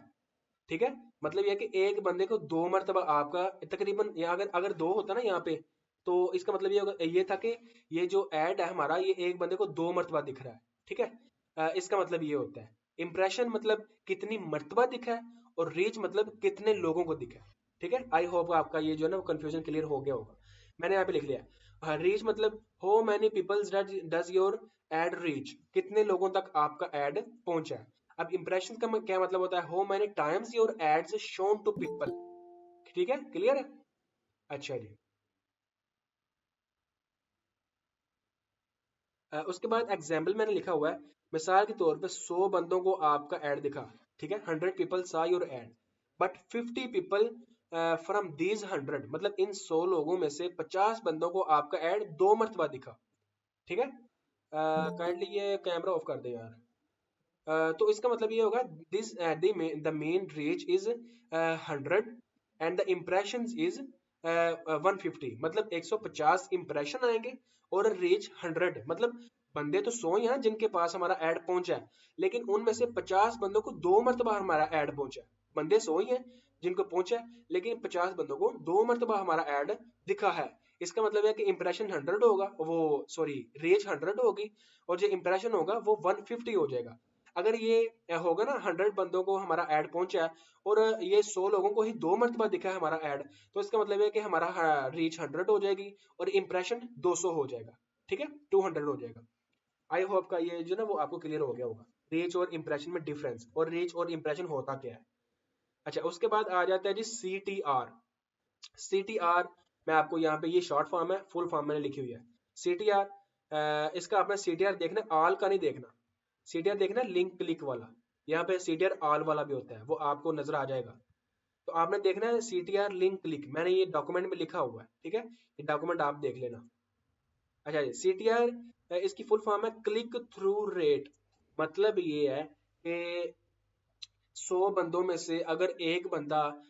ठीक है। मतलब ये कि एक बंदे को 2 मरतबा आपका तकरीबन, यहाँ अगर अगर 2 होता ना यहाँ पे, तो इसका मतलब ये था कि ये जो ऐड है हमारा, ये एक बंदे को 2 मरतबा दिख रहा है, ठीक है। इसका मतलब ये होता है, इंप्रेशन मतलब कितनी मरतबा दिखा है, और रीच मतलब कितने लोगों को दिखा है, ठीक है। आई होप आपका ये जो है ना वो कंफ्यूजन क्लियर हो गया होगा। मैंने यहाँ पे लिख लिया, रीच मतलब how many peoples does your ad reach, कितने लोगों तक आपका ऐड पहुंचा है। अब इम्प्रेशन का क्या मतलब होता है, how many times your ads shown to people. ठीक है, क्लियर है। अच्छा जी। उसके बाद एग्जाम्पल मैंने लिखा हुआ है, मिसाल के तौर पे 100 बंदों को आपका ऐड दिखा, ठीक है, 100 पीपल सा your add, but 50 people from these 100, मतलब इन 100 लोगों में से 50 बंदों को आपका ऐड 2 मरतबा दिखा। ठीक है, काइंडली ये कैमरा ऑफ कर दे यार। तो इसका मतलब ये होगा, this the main reach is 100 and the impression is 150, मतलब 150 इम्प्रेशन आएंगे और रीच 100, मतलब बंदे तो 100 ही हैं जिनके पास हमारा ऐड पहुंचा है, लेकिन उनमें से 50 बंदों को 2 मरतबा हमारा ऐड पहुंचा है। बंदे 100 ही हैं जिनको पहुंचा है, लेकिन 50 बंदों को 2 मरतबा हमारा ऐड दिखा है। इसका मतलब है कि इम्प्रेशन 100 होगा, वो सॉरी रीच 100 होगी, और जो इम्प्रेशन होगा वो 150 हो जाएगा। अगर ये होगा ना, 100 बंदों को हमारा ऐड पहुंचा है और ये 100 लोगों को ही 2 मरतबा दिखा है हमारा ऐड, तो इसका मतलब है कि हमारा रीच 100 हो जाएगी और इम्प्रेशन 200 हो जाएगा। ठीक है, 200 हो जाएगा। आई होप का ये जो ना वो आपको क्लियर हो गया होगा, रीच और इम्प्रेशन में डिफरेंस, और रीच और इम्प्रेशन होता क्या है। अच्छा, उसके बाद आ जाता है जी C T R. C T R, मैं आपको यहाँ पे, ये शॉर्ट फॉर्म है, फुल फॉर्म मैंने लिखी हुई है। सी टी आर, इसका आपने सी टी आर देखना, ऑल का नहीं देखना। सी टी आर देखना लिंक क्लिक वाला, यहाँ पे सी टी आर ऑल वाला भी होता है, वो आपको नजर आ जाएगा। तो आपने देखना है C T R link click, मैंने ये डॉक्यूमेंट में लिखा हुआ है, ठीक है, ये डॉक्यूमेंट आप देख लेना। अच्छा जी, सी टी आर इसकी फुल फॉर्म है क्लिक थ्रू रेट। मतलब ये है कि 100 बंदों में से अगर एक बंदा,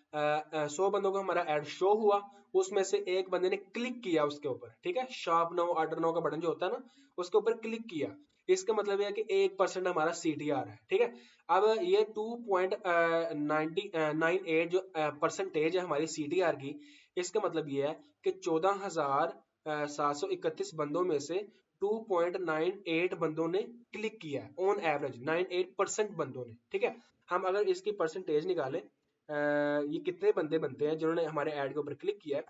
100 बंदों को हमारा एड शो हुआ, उसमें से एक बंदे ने क्लिक किया उसके ऊपर, ठीक है, शार्प नाउ ऑर्डर नाउ का बटन जो होता है ना, उसके ऊपर क्लिक किया, इसका मतलब यह है कि 1% हमारा CTR है। ठीक है, अब ये 2.98 जो परसेंटेज है हमारी CTR की, इसका मतलब ये है कि 14,731 बंदों में से 2.98 बंदों ने क्लिक किया है, ऑन एवरेज 98% बंदों ने। ठीक है, हम अगर इसकी परसेंटेज निकालें, ये कितने बंदे बनते हैं जिन्होंने हमारे ऐड के ऊपर क्लिक किया है,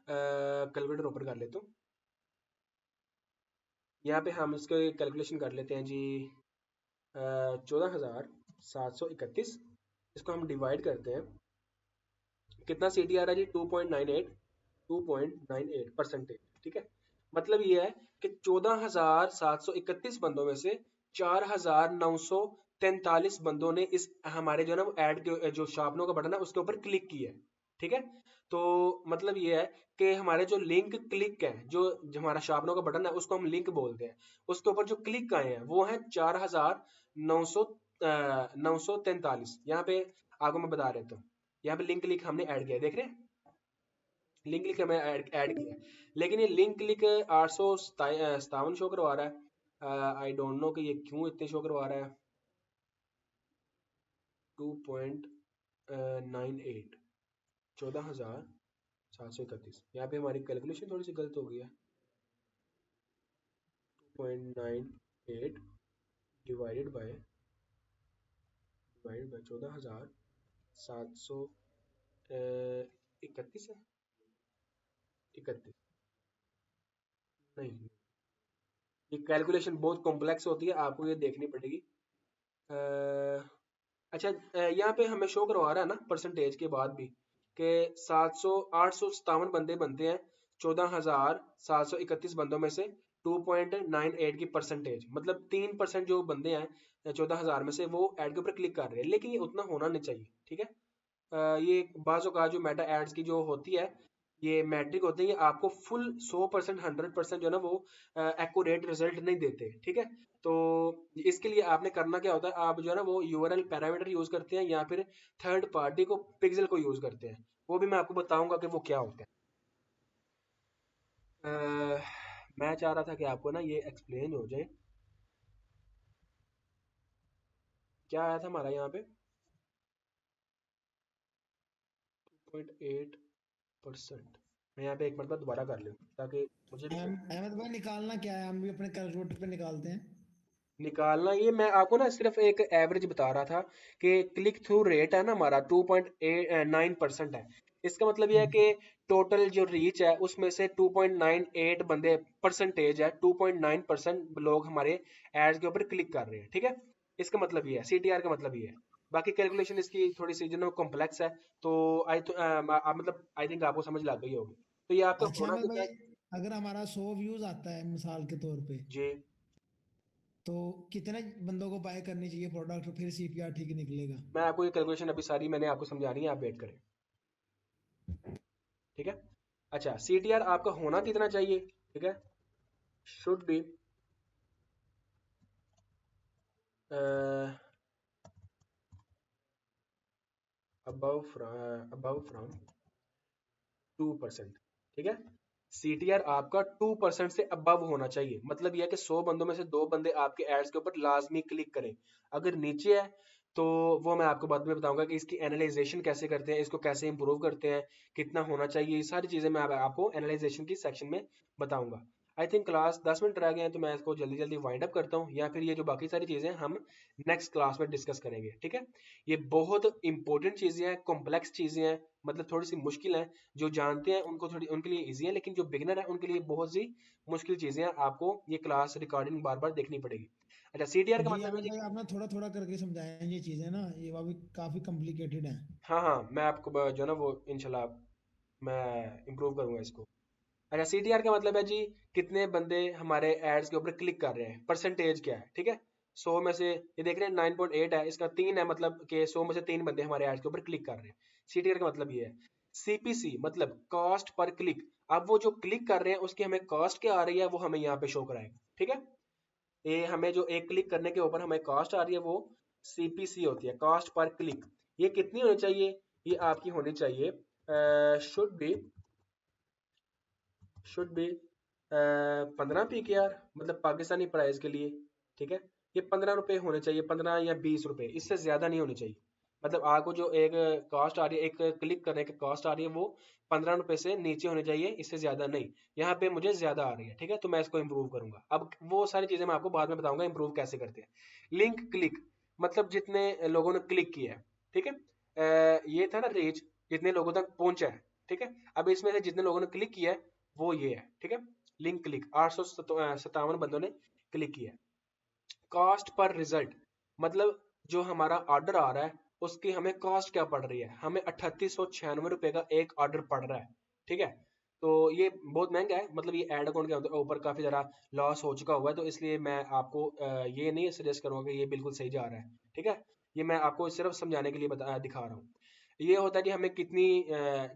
कैलकुलेटर ओपन कर लेता हूँ। यहाँ पे हम इसके कैलकुलेशन कर लेते हैं जी, 14,731, इसको हम डिवाइड करते हैं, कितना सी टी आर है जी, 2.98, 2.98%। ठीक है, मतलब ये है कि 14,731 बंदों में से 4,943 बंदों ने इस हमारे जो है ना वो ऐड के जो शार्पनर का बटन है उसके ऊपर क्लिक किया है। ठीक है, तो मतलब ये है कि हमारे जो लिंक क्लिक है, जो हमारा शार्पनर का बटन है उसको हम लिंक बोलते हैं, उसके ऊपर जो क्लिक आए हैं वो है 4,943। यहाँ पे आपको मैं बता देता हूँ, यहाँ पे लिंक क्लिक हमने ऐड किया, देख रहे हैं, लिंक क्लिक हमें ऐड किया, लेकिन ये लिंक क्लिक 857 शो करवा रहा है। आई डोंट नो कि ये क्यों इतने शो करवा रहा है। 2.98, 14,731, यहाँ पे हमारी कैलकुलेशन थोड़ी सी गलत हो गई है। 2.98 डिवाइडेड बाय 14,731 है, 31 नहीं, ये कैलकुलेशन बहुत कॉम्प्लेक्स होती है, आपको ये देखनी पड़ेगी। अच्छा, यहाँ पे हमें शो करवा रहा है ना परसेंटेज के बाद भी कि 857 बंदे बनते हैं 14,731 बंदों में से, 2.98 की परसेंटेज, मतलब 3% जो बंदे हैं 14,000 में से वो ऐड के ऊपर क्लिक कर रहे हैं, लेकिन ये उतना होना नहीं चाहिए। ठीक है, ये बाज़ औक़ात जो मेटा एड्स की जो होती है, ये मैट्रिक होती है, ये आपको फुल 100%, 100% जो है ना वो एक्यूरेट रिजल्ट नहीं देते। ठीक है, तो इसके लिए आपने करना क्या होता है, आप जो है ना वो यूआरएल पैरामीटर यूज करते हैं या फिर थर्ड पार्टी को पिक्सल को यूज करते हैं, वो भी मैं आपको बताऊंगा कि वो क्या होता है। मैं चाह रहा था कि आपको ना ये एक्सप्लेन हो जाए, क्या आया था हमारा यहाँ पे 2.8%। मैं यहाँ पे एक मरतबा दोबारा कर लूँ ताकि मुझे भी अहमद भाई निकालना क्या है, हम भी अपने कैलकुलेटर पे निकालते हैं। निकालना, ये मैं आपको ना सिर्फ एक एवरेज बता रहा था कि क्लिक थ्रू रेट है ना हमारा 2.9% है। इसका मतलब ये है कि टोटल जो रीच है उसमें से 2.98 बंदे, परसेंटेज है 2.9% लोग हमारे एड्स के ऊपर क्लिक कर रहे हैं। ठीक है, इसका मतलब ये है, CTR का मतलब ये है। बाकी कैलकुलेशन इसकी थोड़ी सी जो ना कॉम्प्लेक्स है, तो मतलब आई थिंक आपको समझ लग गई होगी। तो ये आपका अच्छा होना अहमद कितना भाई, है अगर हमारा 100 व्यूज आता है मिसाल के तौर पे, जी। तो कितने बंदों को बाय करनी चाहिए प्रोडक्ट, फिर सीपीआर ठीक निकलेगा? मैं आपको ये कैलकुलेशन अभी सारी मैंने आपको समझानी है, आप वेट करें, ठीक है। अच्छा, CTR आपका होना कितना चाहिए, ठीक है, शुड बी above from 2%, ठीक है। CTR आपका 2% से अबव होना चाहिए, मतलब यह है कि 100 बंदों में से 2 बंदे आपके एड्स के ऊपर लाजमी क्लिक करें। अगर नीचे है तो वो मैं आपको बाद में बताऊंगा कि इसकी एनालाइजेशन कैसे करते हैं, इसको कैसे इंप्रूव करते हैं, कितना होना चाहिए, ये सारी चीजें मैं आपको एनालाइजेशन की सेक्शन में बताऊंगा। आई थिंक क्लास 10 मिनट रह गए हैं, तो मैं इसको जल्दी जल्दी वाइंड अप करता हूँ, या फिर ये जो बाकी सारी चीजें हम नेक्स्ट क्लास में डिस्कस करेंगे, ठीक है। ये बहुत इंपॉर्टेंट चीजें हैं, कॉम्प्लेक्स चीजें हैं, मतलब थोड़ी सी मुश्किल है। जो जानते हैं उनको थोड़ी उनके लिए इजी है, लेकिन जो बिगिनर है उनके लिए बहुत सी मुश्किल चीजें हैं, आपको ये क्लास रिकॉर्डिंग बार बार देखनी पड़ेगी। अच्छा, CTR का जी मतलब है अहमद जी। भाई, आप ना थोड़ा थोड़ा करके समझाएं ये चीजें ना, ये अभी काफी कॉम्प्लिकेटेड है। हाँ हाँ, मैं आपको जो है ना वो इंशाल्लाह मैं इम्प्रूव करूंगा इसको। अच्छा, CTR का मतलब है जी, कितने बंदे हमारे एड्स के ऊपर क्लिक कर रहे हैं, परसेंटेज क्या है, ठीक है। 100 में से ये देख रहे हैं 9.8 है, इसका 3 है, मतलब कि 100 में से 3 बंदे हमारे एड्स के ऊपर क्लिक कर रहे हैं। CTR का मतलब ये है। CPC मतलब कॉस्ट पर क्लिक। अब वो जो क्लिक कर रहे हैं उसकी हमें कॉस्ट क्या आ रही है, वो हमें यहाँ पे शो कराएगा, ठीक है। ये हमें जो एक क्लिक करने के ऊपर हमें कॉस्ट आ रही है, वो CPC होती है, कॉस्ट पर क्लिक। ये कितनी होनी चाहिए, ये आपकी होनी चाहिए, शुड बी 15 PKR, मतलब पाकिस्तानी प्राइस के लिए, ठीक है। ये 15 रुपए होने चाहिए, 15 या 20 रुपए, इससे ज्यादा नहीं होने चाहिए। मतलब आपको जो एक कॉस्ट आ रही है, एक क्लिक करने की कॉस्ट आ रही है, वो 15 रुपए से नीचे होनी चाहिए, इससे ज्यादा नहीं। यहाँ पे मुझे ज्यादा आ रही है, ठीक है, तो मैं इसको इंप्रूव करूंगा। अब वो सारी चीजें मैं आपको बाद में बताऊंगा इंप्रूव कैसे करते हैं। लिंक क्लिक मतलब जितने लोगों ने क्लिक किया है, ठीक है। ये था ना रीच, जितने लोगों तक पहुंचा है, ठीक है। अब इसमें से जितने लोगों ने क्लिक किया है वो ये है, ठीक है। लिंक क्लिक 857 बंदों ने क्लिक किया है। कॉस्ट पर रिजल्ट मतलब जो हमारा ऑर्डर आ रहा है उसकी हमें कॉस्ट क्या पड़ रही है, हमें 3896 रुपए का एक ऑर्डर पड़ रहा है, ठीक है। तो ये बहुत महंगा है, मतलब ये एड अकाउंट के ऊपर काफी ज्यादा लॉस हो चुका हुआ है, तो इसलिए मैं आपको ये नहीं सजेस्ट करूंगा कि ये बिल्कुल सही जा रहा है, ठीक है। ये मैं आपको सिर्फ समझाने के लिए दिखा रहा हूँ। ये होता है कि हमें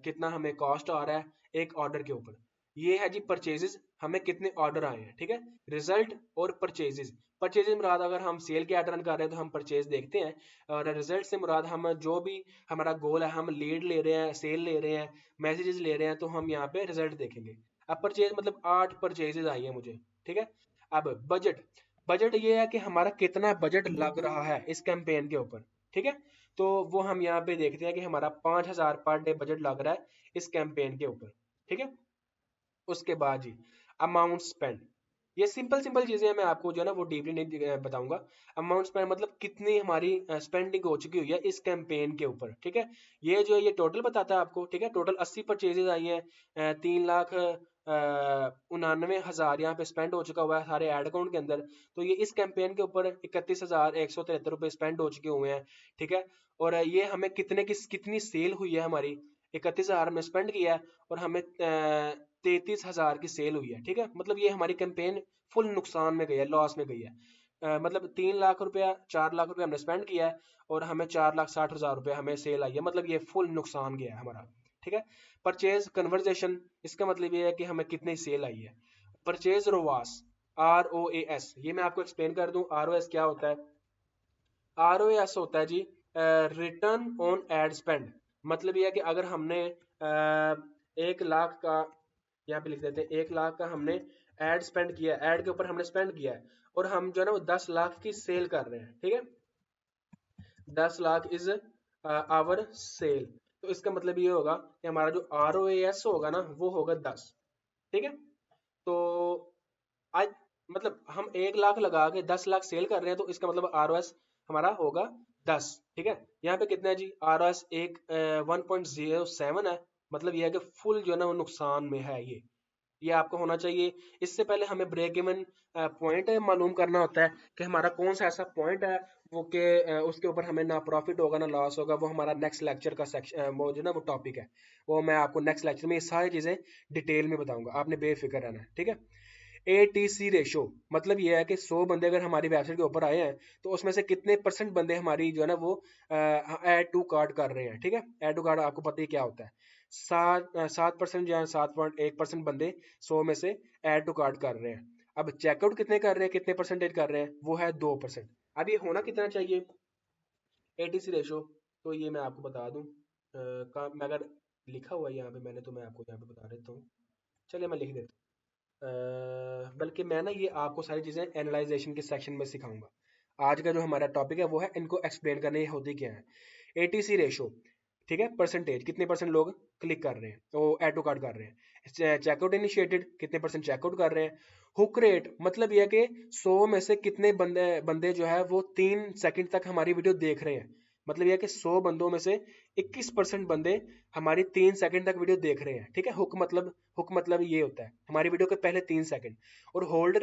कितना हमें कॉस्ट आ रहा है एक ऑर्डर के ऊपर। ये है जी परचेजेस, हमें कितने ऑर्डर आए हैं, ठीक है। रिजल्ट और परचेजेस, परचेजेस मुराद अगर हम सेल के ऑर्डर रन कर रहे हैं तो हम परचेज देखते हैं, और रिजल्ट से मुराद हम जो भी हमारा गोल है, हम लीड ले रहे हैं, सेल ले रहे हैं, मैसेजेस ले रहे हैं, तो हम यहाँ पे रिजल्ट देखेंगे। अब परचेज मतलब 8 परचेजेस आई है मुझे, ठीक है। अब बजट, बजट ये है कि हमारा कितना बजट लग रहा है इस कैंपेन के ऊपर, ठीक है। तो वो हम यहाँ पे देखते हैं कि हमारा 5,000 पर डे बजट लग रहा है इस कैंपेन के ऊपर, ठीक है। उसके बाद जी अमाउंट स्पेंड, ये सिंपल सिंपल चीजें हैं, मैं आपको जो है ना वो डीपली नहीं बताऊंगा। अमाउंट स्पेंड मतलब कितनी हमारी स्पेंडिंग हो चुकी हुई है इस कैंपेन के ऊपर, ठीक है। ये जो है ये टोटल बताता है आपको, ठीक है। टोटल 80 परचेजेज आई हैं, 3,99,000 यहाँ पे स्पेंड हो चुका हुआ है सारे एड अकाउंट के अंदर। तो ये इस कैंपेन के ऊपर 31,173 रुपए स्पेंड हो चुके हुए हैं, ठीक है। और ये हमें कितनी सेल हुई है हमारी, 31,000 हमने स्पेंड किया है, और हमें 33,000 की सेल हुई है, ठीक है। मतलब ये हमारी कैंपेन फुल नुकसान में गई है, लॉस में गई है। मतलब 3 लाख रुपया 4 लाख रुपया हमने स्पेंड किया है, और हमें 4,60,000 रुपया हमें सेल आई है, मतलब ये फुल नुकसान गया है हमारा, ठीक है। परचेज कन्वर्जेशन, इसका मतलब ये है कि हमें कितनी सेल आई है। परचेज रोवास, ROAS, ये मैं आपको एक्सप्लेन कर दूं ROS क्या होता है। ROAS होता है जी रिटर्न ऑन एड स्पेंड, मतलब ये है कि अगर हमने 1 लाख का, यहाँ पे लिख देते हैं 1 लाख का हमने एड स्पेंड किया, एड के ऊपर हमने स्पेंड किया है, और हम जो है ना वो 10 लाख की सेल कर रहे हैं, ठीक है। 10 लाख इज आवर सेल, तो इसका मतलब ये होगा कि हमारा जो ROAS होगा ना वो होगा 10, ठीक है। तो आज मतलब हम 1 लाख लगा के 10 लाख सेल कर रहे हैं, तो इसका मतलब ROS हमारा होगा 10, ठीक है। यहाँ पे कितना है जी, ROS 1.07 है, मतलब ये है कि फुल जो है ना वो नुकसान में है ये, ये आपको होना चाहिए। इससे पहले हमें ब्रेक इवन पॉइंट मालूम करना होता है कि हमारा कौन सा ऐसा पॉइंट है वो के उसके ऊपर हमें ना प्रॉफिट होगा ना लॉस होगा। वो हमारा नेक्स्ट लेक्चर का सेक्शन, वो जो ना वो टॉपिक है, वो मैं आपको नेक्स्ट लेक्चर में ये सारी चीज़ें डिटेल में बताऊंगा। आपने बेफिक्र रहना है, ठीक है। ATC रेशो मतलब ये है कि 100 बंदे अगर हमारी वेबसाइट के ऊपर आए हैं तो उसमें से कितने परसेंट बंदे हमारी जो है ना वो ऐड टू कार्ट कर रहे हैं, ठीक है। ऐड टू कार्ट आपको पता ही क्या होता है। 7% या 7.1% बंदे 100 में से ऐड टू कार्ट कर रहे हैं। अब चेकआउट कितने कर रहे हैं, कितने परसेंटेज कर रहे हैं, वो है 2%। अब ये होना कितना चाहिए ATC रेशो, तो ये मैं आपको बता दूं। मैं अगर लिखा हुआ है यहाँ पे मैंने, तो मैं आपको यहाँ पे बता देता हूँ। चलिए मैं लिख देता हूँ। बल्कि मैं ना ये आपको सारी चीज़ें एनालाइजेशन के सेक्शन में सिखाऊंगा। आज का जो हमारा टॉपिक है वो है इनको एक्सप्लेन करने, ये होती क्या है। ATC रेशो, ठीक है, परसेंटेज कितने परसेंट लोग क्लिक कर रहे हैं, तो ऐड टू कार्ट कर रहे हैं। चेकआउट इनिशिएटेड कितने परसेंट चेकआउट कर रहे हैं। हुक रेट मतलब यह कि 100 में से कितने बंदे बंदे जो है वो 3 सेकंड तक हमारी वीडियो देख रहे हैं। मतलब यह कि 100 बंदों में से 21% बंदे हमारी 3 सेकंड तक वीडियो देख रहे हैं, ठीक है। हुक मतलब ये होता है हमारी वीडियो के पहले 3 सेकंड। और होल्ड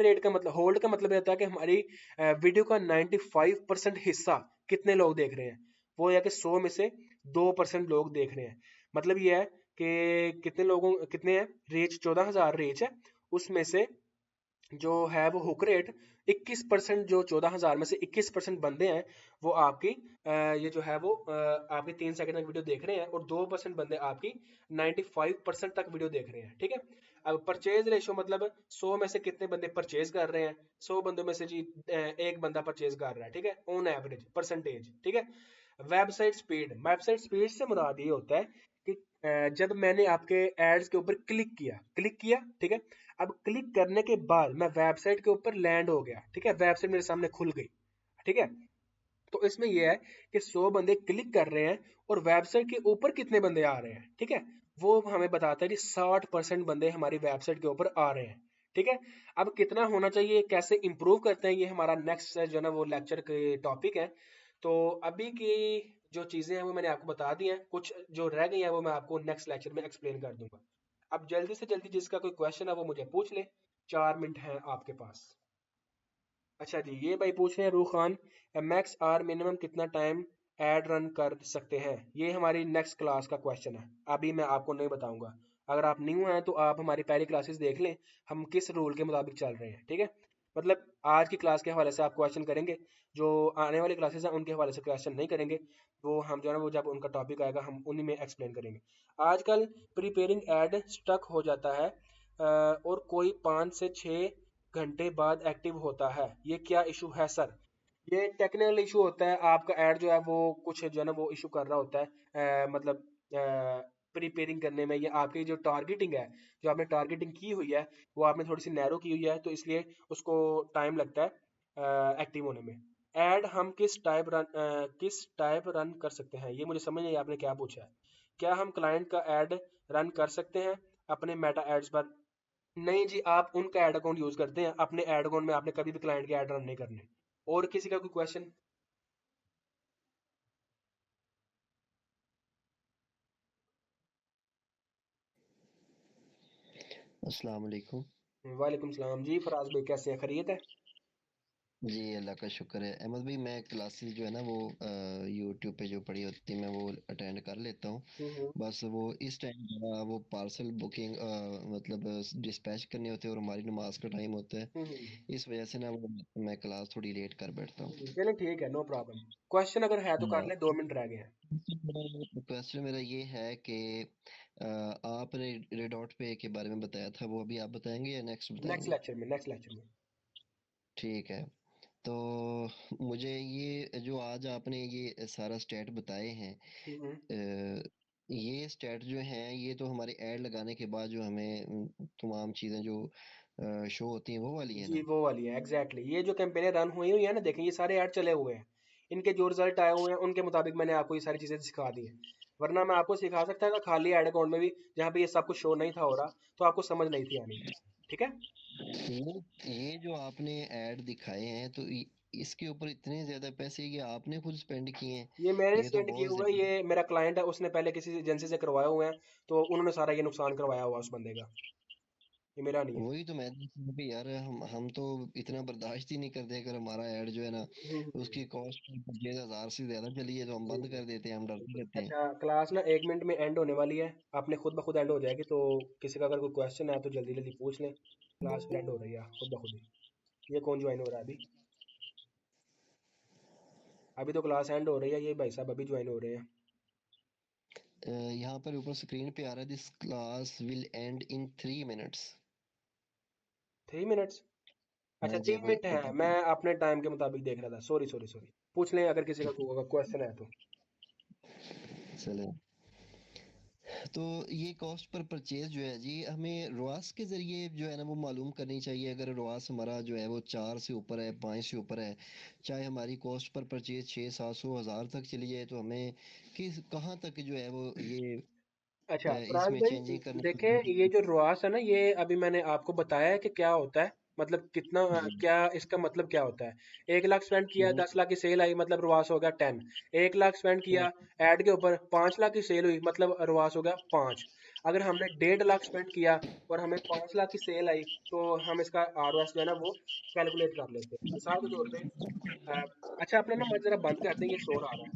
का मतलब ये होता है कि हमारी वीडियो का 95% हिस्सा कितने लोग देख रहे हैं। वो यह कि 100 में से 2% लोग देख रहे हैं। मतलब ये है कि कितने हैं, रीच 14,000 रीच है, उसमें से जो है वो हुक रेट 21%, जो 14,000 में से 21% बंदे हैं वो आपकी ये जो है वो आपकी 3 सेकंड तक वीडियो देख रहे हैं, और 2% बंदे आपकी 95% तक वीडियो देख रहे हैं, ठीक है। अब परचेज रेशो मतलब 100 में से कितने बंदे परचेज कर रहे हैं। 100 बंदों में से जी एक बंदा परचेज कर रहा है, ठीक है, ऑन एवरेज परसेंटेज, ठीक है। वेबसाइट स्पीड से मुराद ये होता है कि जब मैंने आपके एड्स के ऊपर क्लिक किया, ठीक है। अब क्लिक करने के बाद मैं वेबसाइट के ऊपर लैंड हो गया, ठीक है, वेबसाइट मेरे सामने खुल गई, ठीक है। तो इसमें यह है कि 100 बंदे क्लिक कर रहे हैं और वेबसाइट के ऊपर कितने बंदे आ रहे हैं, ठीक है। वो हमें बताता है कि 60% बंदे हमारी वेबसाइट के ऊपर आ रहे हैं, ठीक है। अब कितना होना चाहिए, कैसे इंप्रूव करते हैं, ये हमारा नेक्स्ट जो है ना वो लेक्चर के टॉपिक है। तो अभी की जो चीजें हैं वो मैंने आपको बता दी हैं, कुछ जो रह गई हैं वो मैं आपको नेक्स्ट लेक्चर में एक्सप्लेन कर दूंगा। अब जल्दी से जल्दी जिसका कोई क्वेश्चन है वो मुझे पूछ ले, 4 मिनट हैं आपके पास। अच्छा जी, ये भाई पूछ रहे हैं रूह खान, मैक्स आर मिनिमम कितना टाइम एड रन कर सकते हैं। ये हमारी नेक्स्ट क्लास का क्वेश्चन है, अभी मैं आपको नहीं बताऊंगा। अगर आप न्यू हैं तो आप हमारी पहली क्लासेस देख लें, हम किस रूल के मुताबिक चल रहे हैं, ठीक है। मतलब आज की क्लास के हवाले से आप क्वेश्चन करेंगे, जो आने वाली क्लासेस हैं उनके हवाले से क्वेश्चन नहीं करेंगे। वो हम जो है ना वो जब उनका टॉपिक आएगा हम उन्हीं में एक्सप्लेन करेंगे। आजकल प्रिपेयरिंग एड स्टक हो जाता है और कोई 5 से 6 घंटे बाद एक्टिव होता है, ये क्या इशू है सर। ये टेक्निकल इशू होता है, आपका ऐड जो है वो कुछ जो है ना वो इशू कर रहा होता है, मतलब प्रिपेयरिंग करने में, या आपकी जो टारगेटिंग है, जो आपने टारगेटिंग की हुई है वो आपने थोड़ी सी नैरो की हुई है, तो इसलिए उसको टाइम लगता है एक्टिव होने में। ऐड हम किस टाइप रन कर सकते हैं, ये मुझे समझ नहीं आया आपने क्या पूछा है। क्या हम क्लाइंट का ऐड रन कर सकते हैं अपने मेटा एड्स पर। नहीं जी, आप उनका एड अकाउंट यूज करते हैं, अपने एड अकाउंट में आपने कभी भी क्लाइंट के ऐड रन नहीं करने। और किसी का कोई क्वेश्चन। अस्सलाम वालेकुम। वालेकुम सलाम जी, फराज भाई कैसे हैं, खैरियत है। जी अल्लाह का शुक्र है। अहमद भाई मैं क्लासेस जो है ना वो यूट्यूब पे जो पढ़ी होती है मैं वो अटेंड कर लेता हूँ। हम्म बस वो इस टाइम वो पार्सल बुकिंग मतलब डिस्पैच करने होते हैं और हमारी नमाज का टाइम होता है। हम्म इस वजह से ना वो मैं क्लास थोड़ी लेट कर बैठता हूँ। चलिए ठीक है, नो प्रॉब्लम। क्वेश्चन अगर है तो कर हाँ, ले, 2 मिनट रह गए हैं। क्वेश्चन मेरा ये है कि आपने रेडॉट पे के बारे में बताया था, वो अभी आप बताएंगे या नेक्स्ट बताएंगे? नेक्स्ट लेक्चर में। ठीक है। तो मुझे ये जो आज आपने ये सारा स्टेट बताए हैं, हम्म ये स्टेट जो हैं ये तो हमारे ऐड लगाने के बाद जो हमें तमाम चीज़ें जो शो होती हैं वो वाली है जी ना? वो वाली है एग्जैक्टली exactly। ये जो कैंपेनें रन हुई हुई है ना, देखें ये सारे ऐड चले हुए हैं, इनके जो रिजल्ट आए हुए हैं उनके मुताबिक मैंने आपको ये सारी चीजें सिखा दी हैं। वरना मैं आपको सिखा सकता था खाली ऐड अकाउंट में भी, जहाँ पे ये सब कुछ शो नहीं था हो रहा, तो आपको समझ नहीं थी आनी, ठीक है। ये जो आपने ऐड दिखाए हैं तो इसके ऊपर इतने ज़्यादा पैसे ये आपने खुद स्पेंड किए हैं? ये मैंने ये तो स्पेंड किए बहुत हुए हैं, ज़्यादा। ये मेरा क्लाइंट है, उसने पहले किसी एजेंसी से करवाए हुए हैं, तो उन्होंने सारा ये नुकसान करवाया हुआ उस बंदे का। ये मेरा नहीं है। वही तो मैं देख रहा हूँ कि यार हम तो इतना बर्दाश्त ही नहीं करते, अगर हमारा ऐड जो है ना हम्म, उसकी कॉस्ट 25,000 से ज्यादा चली है तो हम बंद हम्म। कर देते हैं, हम डरते रहते हैं। अच्छा, क्लास ना 1 मिनट में एंड होने वाली है। आपने खुद ब खुद एंड हो जाएगी, तो किसी का अगर कोई क्वेश्चन है तो जल्दी जल्दी पूछ लें। क्लास फिर एंड हो रही है खुद ब खुद ही। ये कौन ज्वाइन हो रहा है अभी? अभी तो क्लास एंड हो रही है, ये भाई साहब अभी ज्वाइन हो रहे हैं। यहाँ पर ऊपर स्क्रीन पे आ रहा है, this class will and in 3 minutes. 3 minutes? अच्छा, हाँ जी, 3 मिनट है। मैं अपने टाइम के मुताबिक देख रहा था। Sorry sorry sorry. पूछ लें अगर किसी का क्वेश्चन है तो। चले। तो ये कॉस्ट पर परचेज जो है जी, हमें रोआस के जरिए जो है ना वो मालूम करनी चाहिए। अगर रोआस हमारा जो है वो 4 से ऊपर है, 5 से ऊपर है, चाहे हमारी कॉस्ट पर परचेज 600, 700, 1000 तक चली जाए, तो हमें किस कहाँ तक जो है वो ये अच्छा फराज इसमें भाई, चेंजिंग करनी देखें चाहिए। ये जो रुआस है ना, ये अभी मैंने आपको बताया है कि क्या होता है। मतलब कितना, जी। क्या इसका मतलब क्या होता है। 1 लाख स्पेंड किया, हम्म, 10 लाख की सेल आई, मतलब रुआस हो गया 10। 1 लाख स्पेंड हम्म, किया ऐड के ऊपर, 5 लाख की सेल हुई, मतलब रुआस हो गया 5। अगर हमने 1.5 लाख स्पेंड किया और हमें 5 लाख की सेल आई, तो हम इसका ROS जो है ना वो कैलकुलेट कर लेते हैं मिसाल के तौर पे। अ, अच्छा अपना ना मैं जरा बंद कर दें, ये शोर आ रहा है।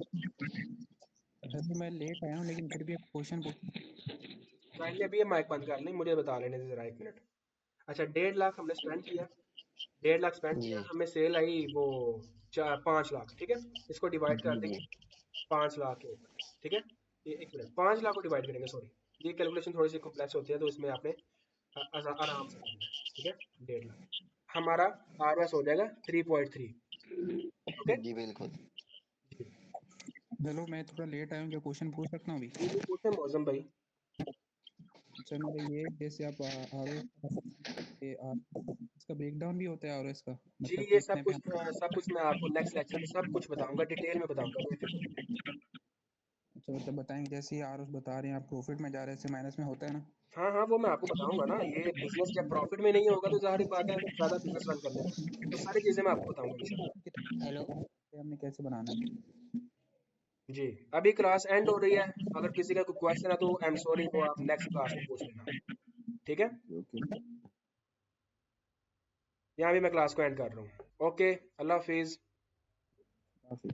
सर जी मैं लेट आया हूँ लेकिन फिर भी एक क्वेश्चन पूछ। काइंडली अभी ये माइक बंद कर लें, मुझे बता लेने दे जरा 1 मिनट। अच्छा, 1.5 लाख हमने स्पेंड किया। 1.5 लाख स्पेंड किया, जी हमें सेल आई वो 5 लाख, ठीक है। इसको डिवाइड कर जी जी। देंगे 5 लाख के ऊपर, ठीक है। ये 1 मिनट, 5 लाख को डिवाइड करेंगे, सॉरी। ये कैलकुलेशन थोड़ी सी कॉम्प्लेक्स होती है, तो इसमें आपने आराम से करना है, ठीक है। 1.5 लाख हमारा ROS हो जाएगा 3.3। ओके जी बिल्कुल। जी। चलो मैं थोड़ा लेट आया हूँ, क्या क्वेश्चन पूछ सकता हूँ अभी? जी जी, पूछे मौजम भाई। सर मेरा ये जैसे आप आर इसका ब्रेकडाउन भी होता है आर का, जी मतलब ये कि इतने पे हम। सब कुछ मैं आपको नेक्स्ट लेक्चर में सब कुछ बताऊंगा, डिटेल में बताऊंगा, बेफिक्र रहिए। अच्छा मतलब बताएंगे, जैसे आर बता रहे हैं आप प्रॉफिट में जा रहे हैं, माइनस में होता है ना? हाँ हाँ, वो मैं आपको बताऊंगा ना। ये बिजनेस जब प्रॉफिट में नहीं होगा तो जाहिर बात है ज्यादा बिजनेस रन करने में, तो सारी चीजें मैं आपको बताऊंगा इंशाल्लाह। हेलो, हमने कैसे बनाना है? जी। अभी क्लास एंड हो रही है। अगर किसी का कोई क्वेश्चन है तो आई एम सॉरी, वो आप नेक्स्ट क्लास में पूछ लेना। ठीक है। ओके। यहाँ भी मैं क्लास को एंड कर रहा हूँ। ओके, अल्लाह हाफिज। काफी।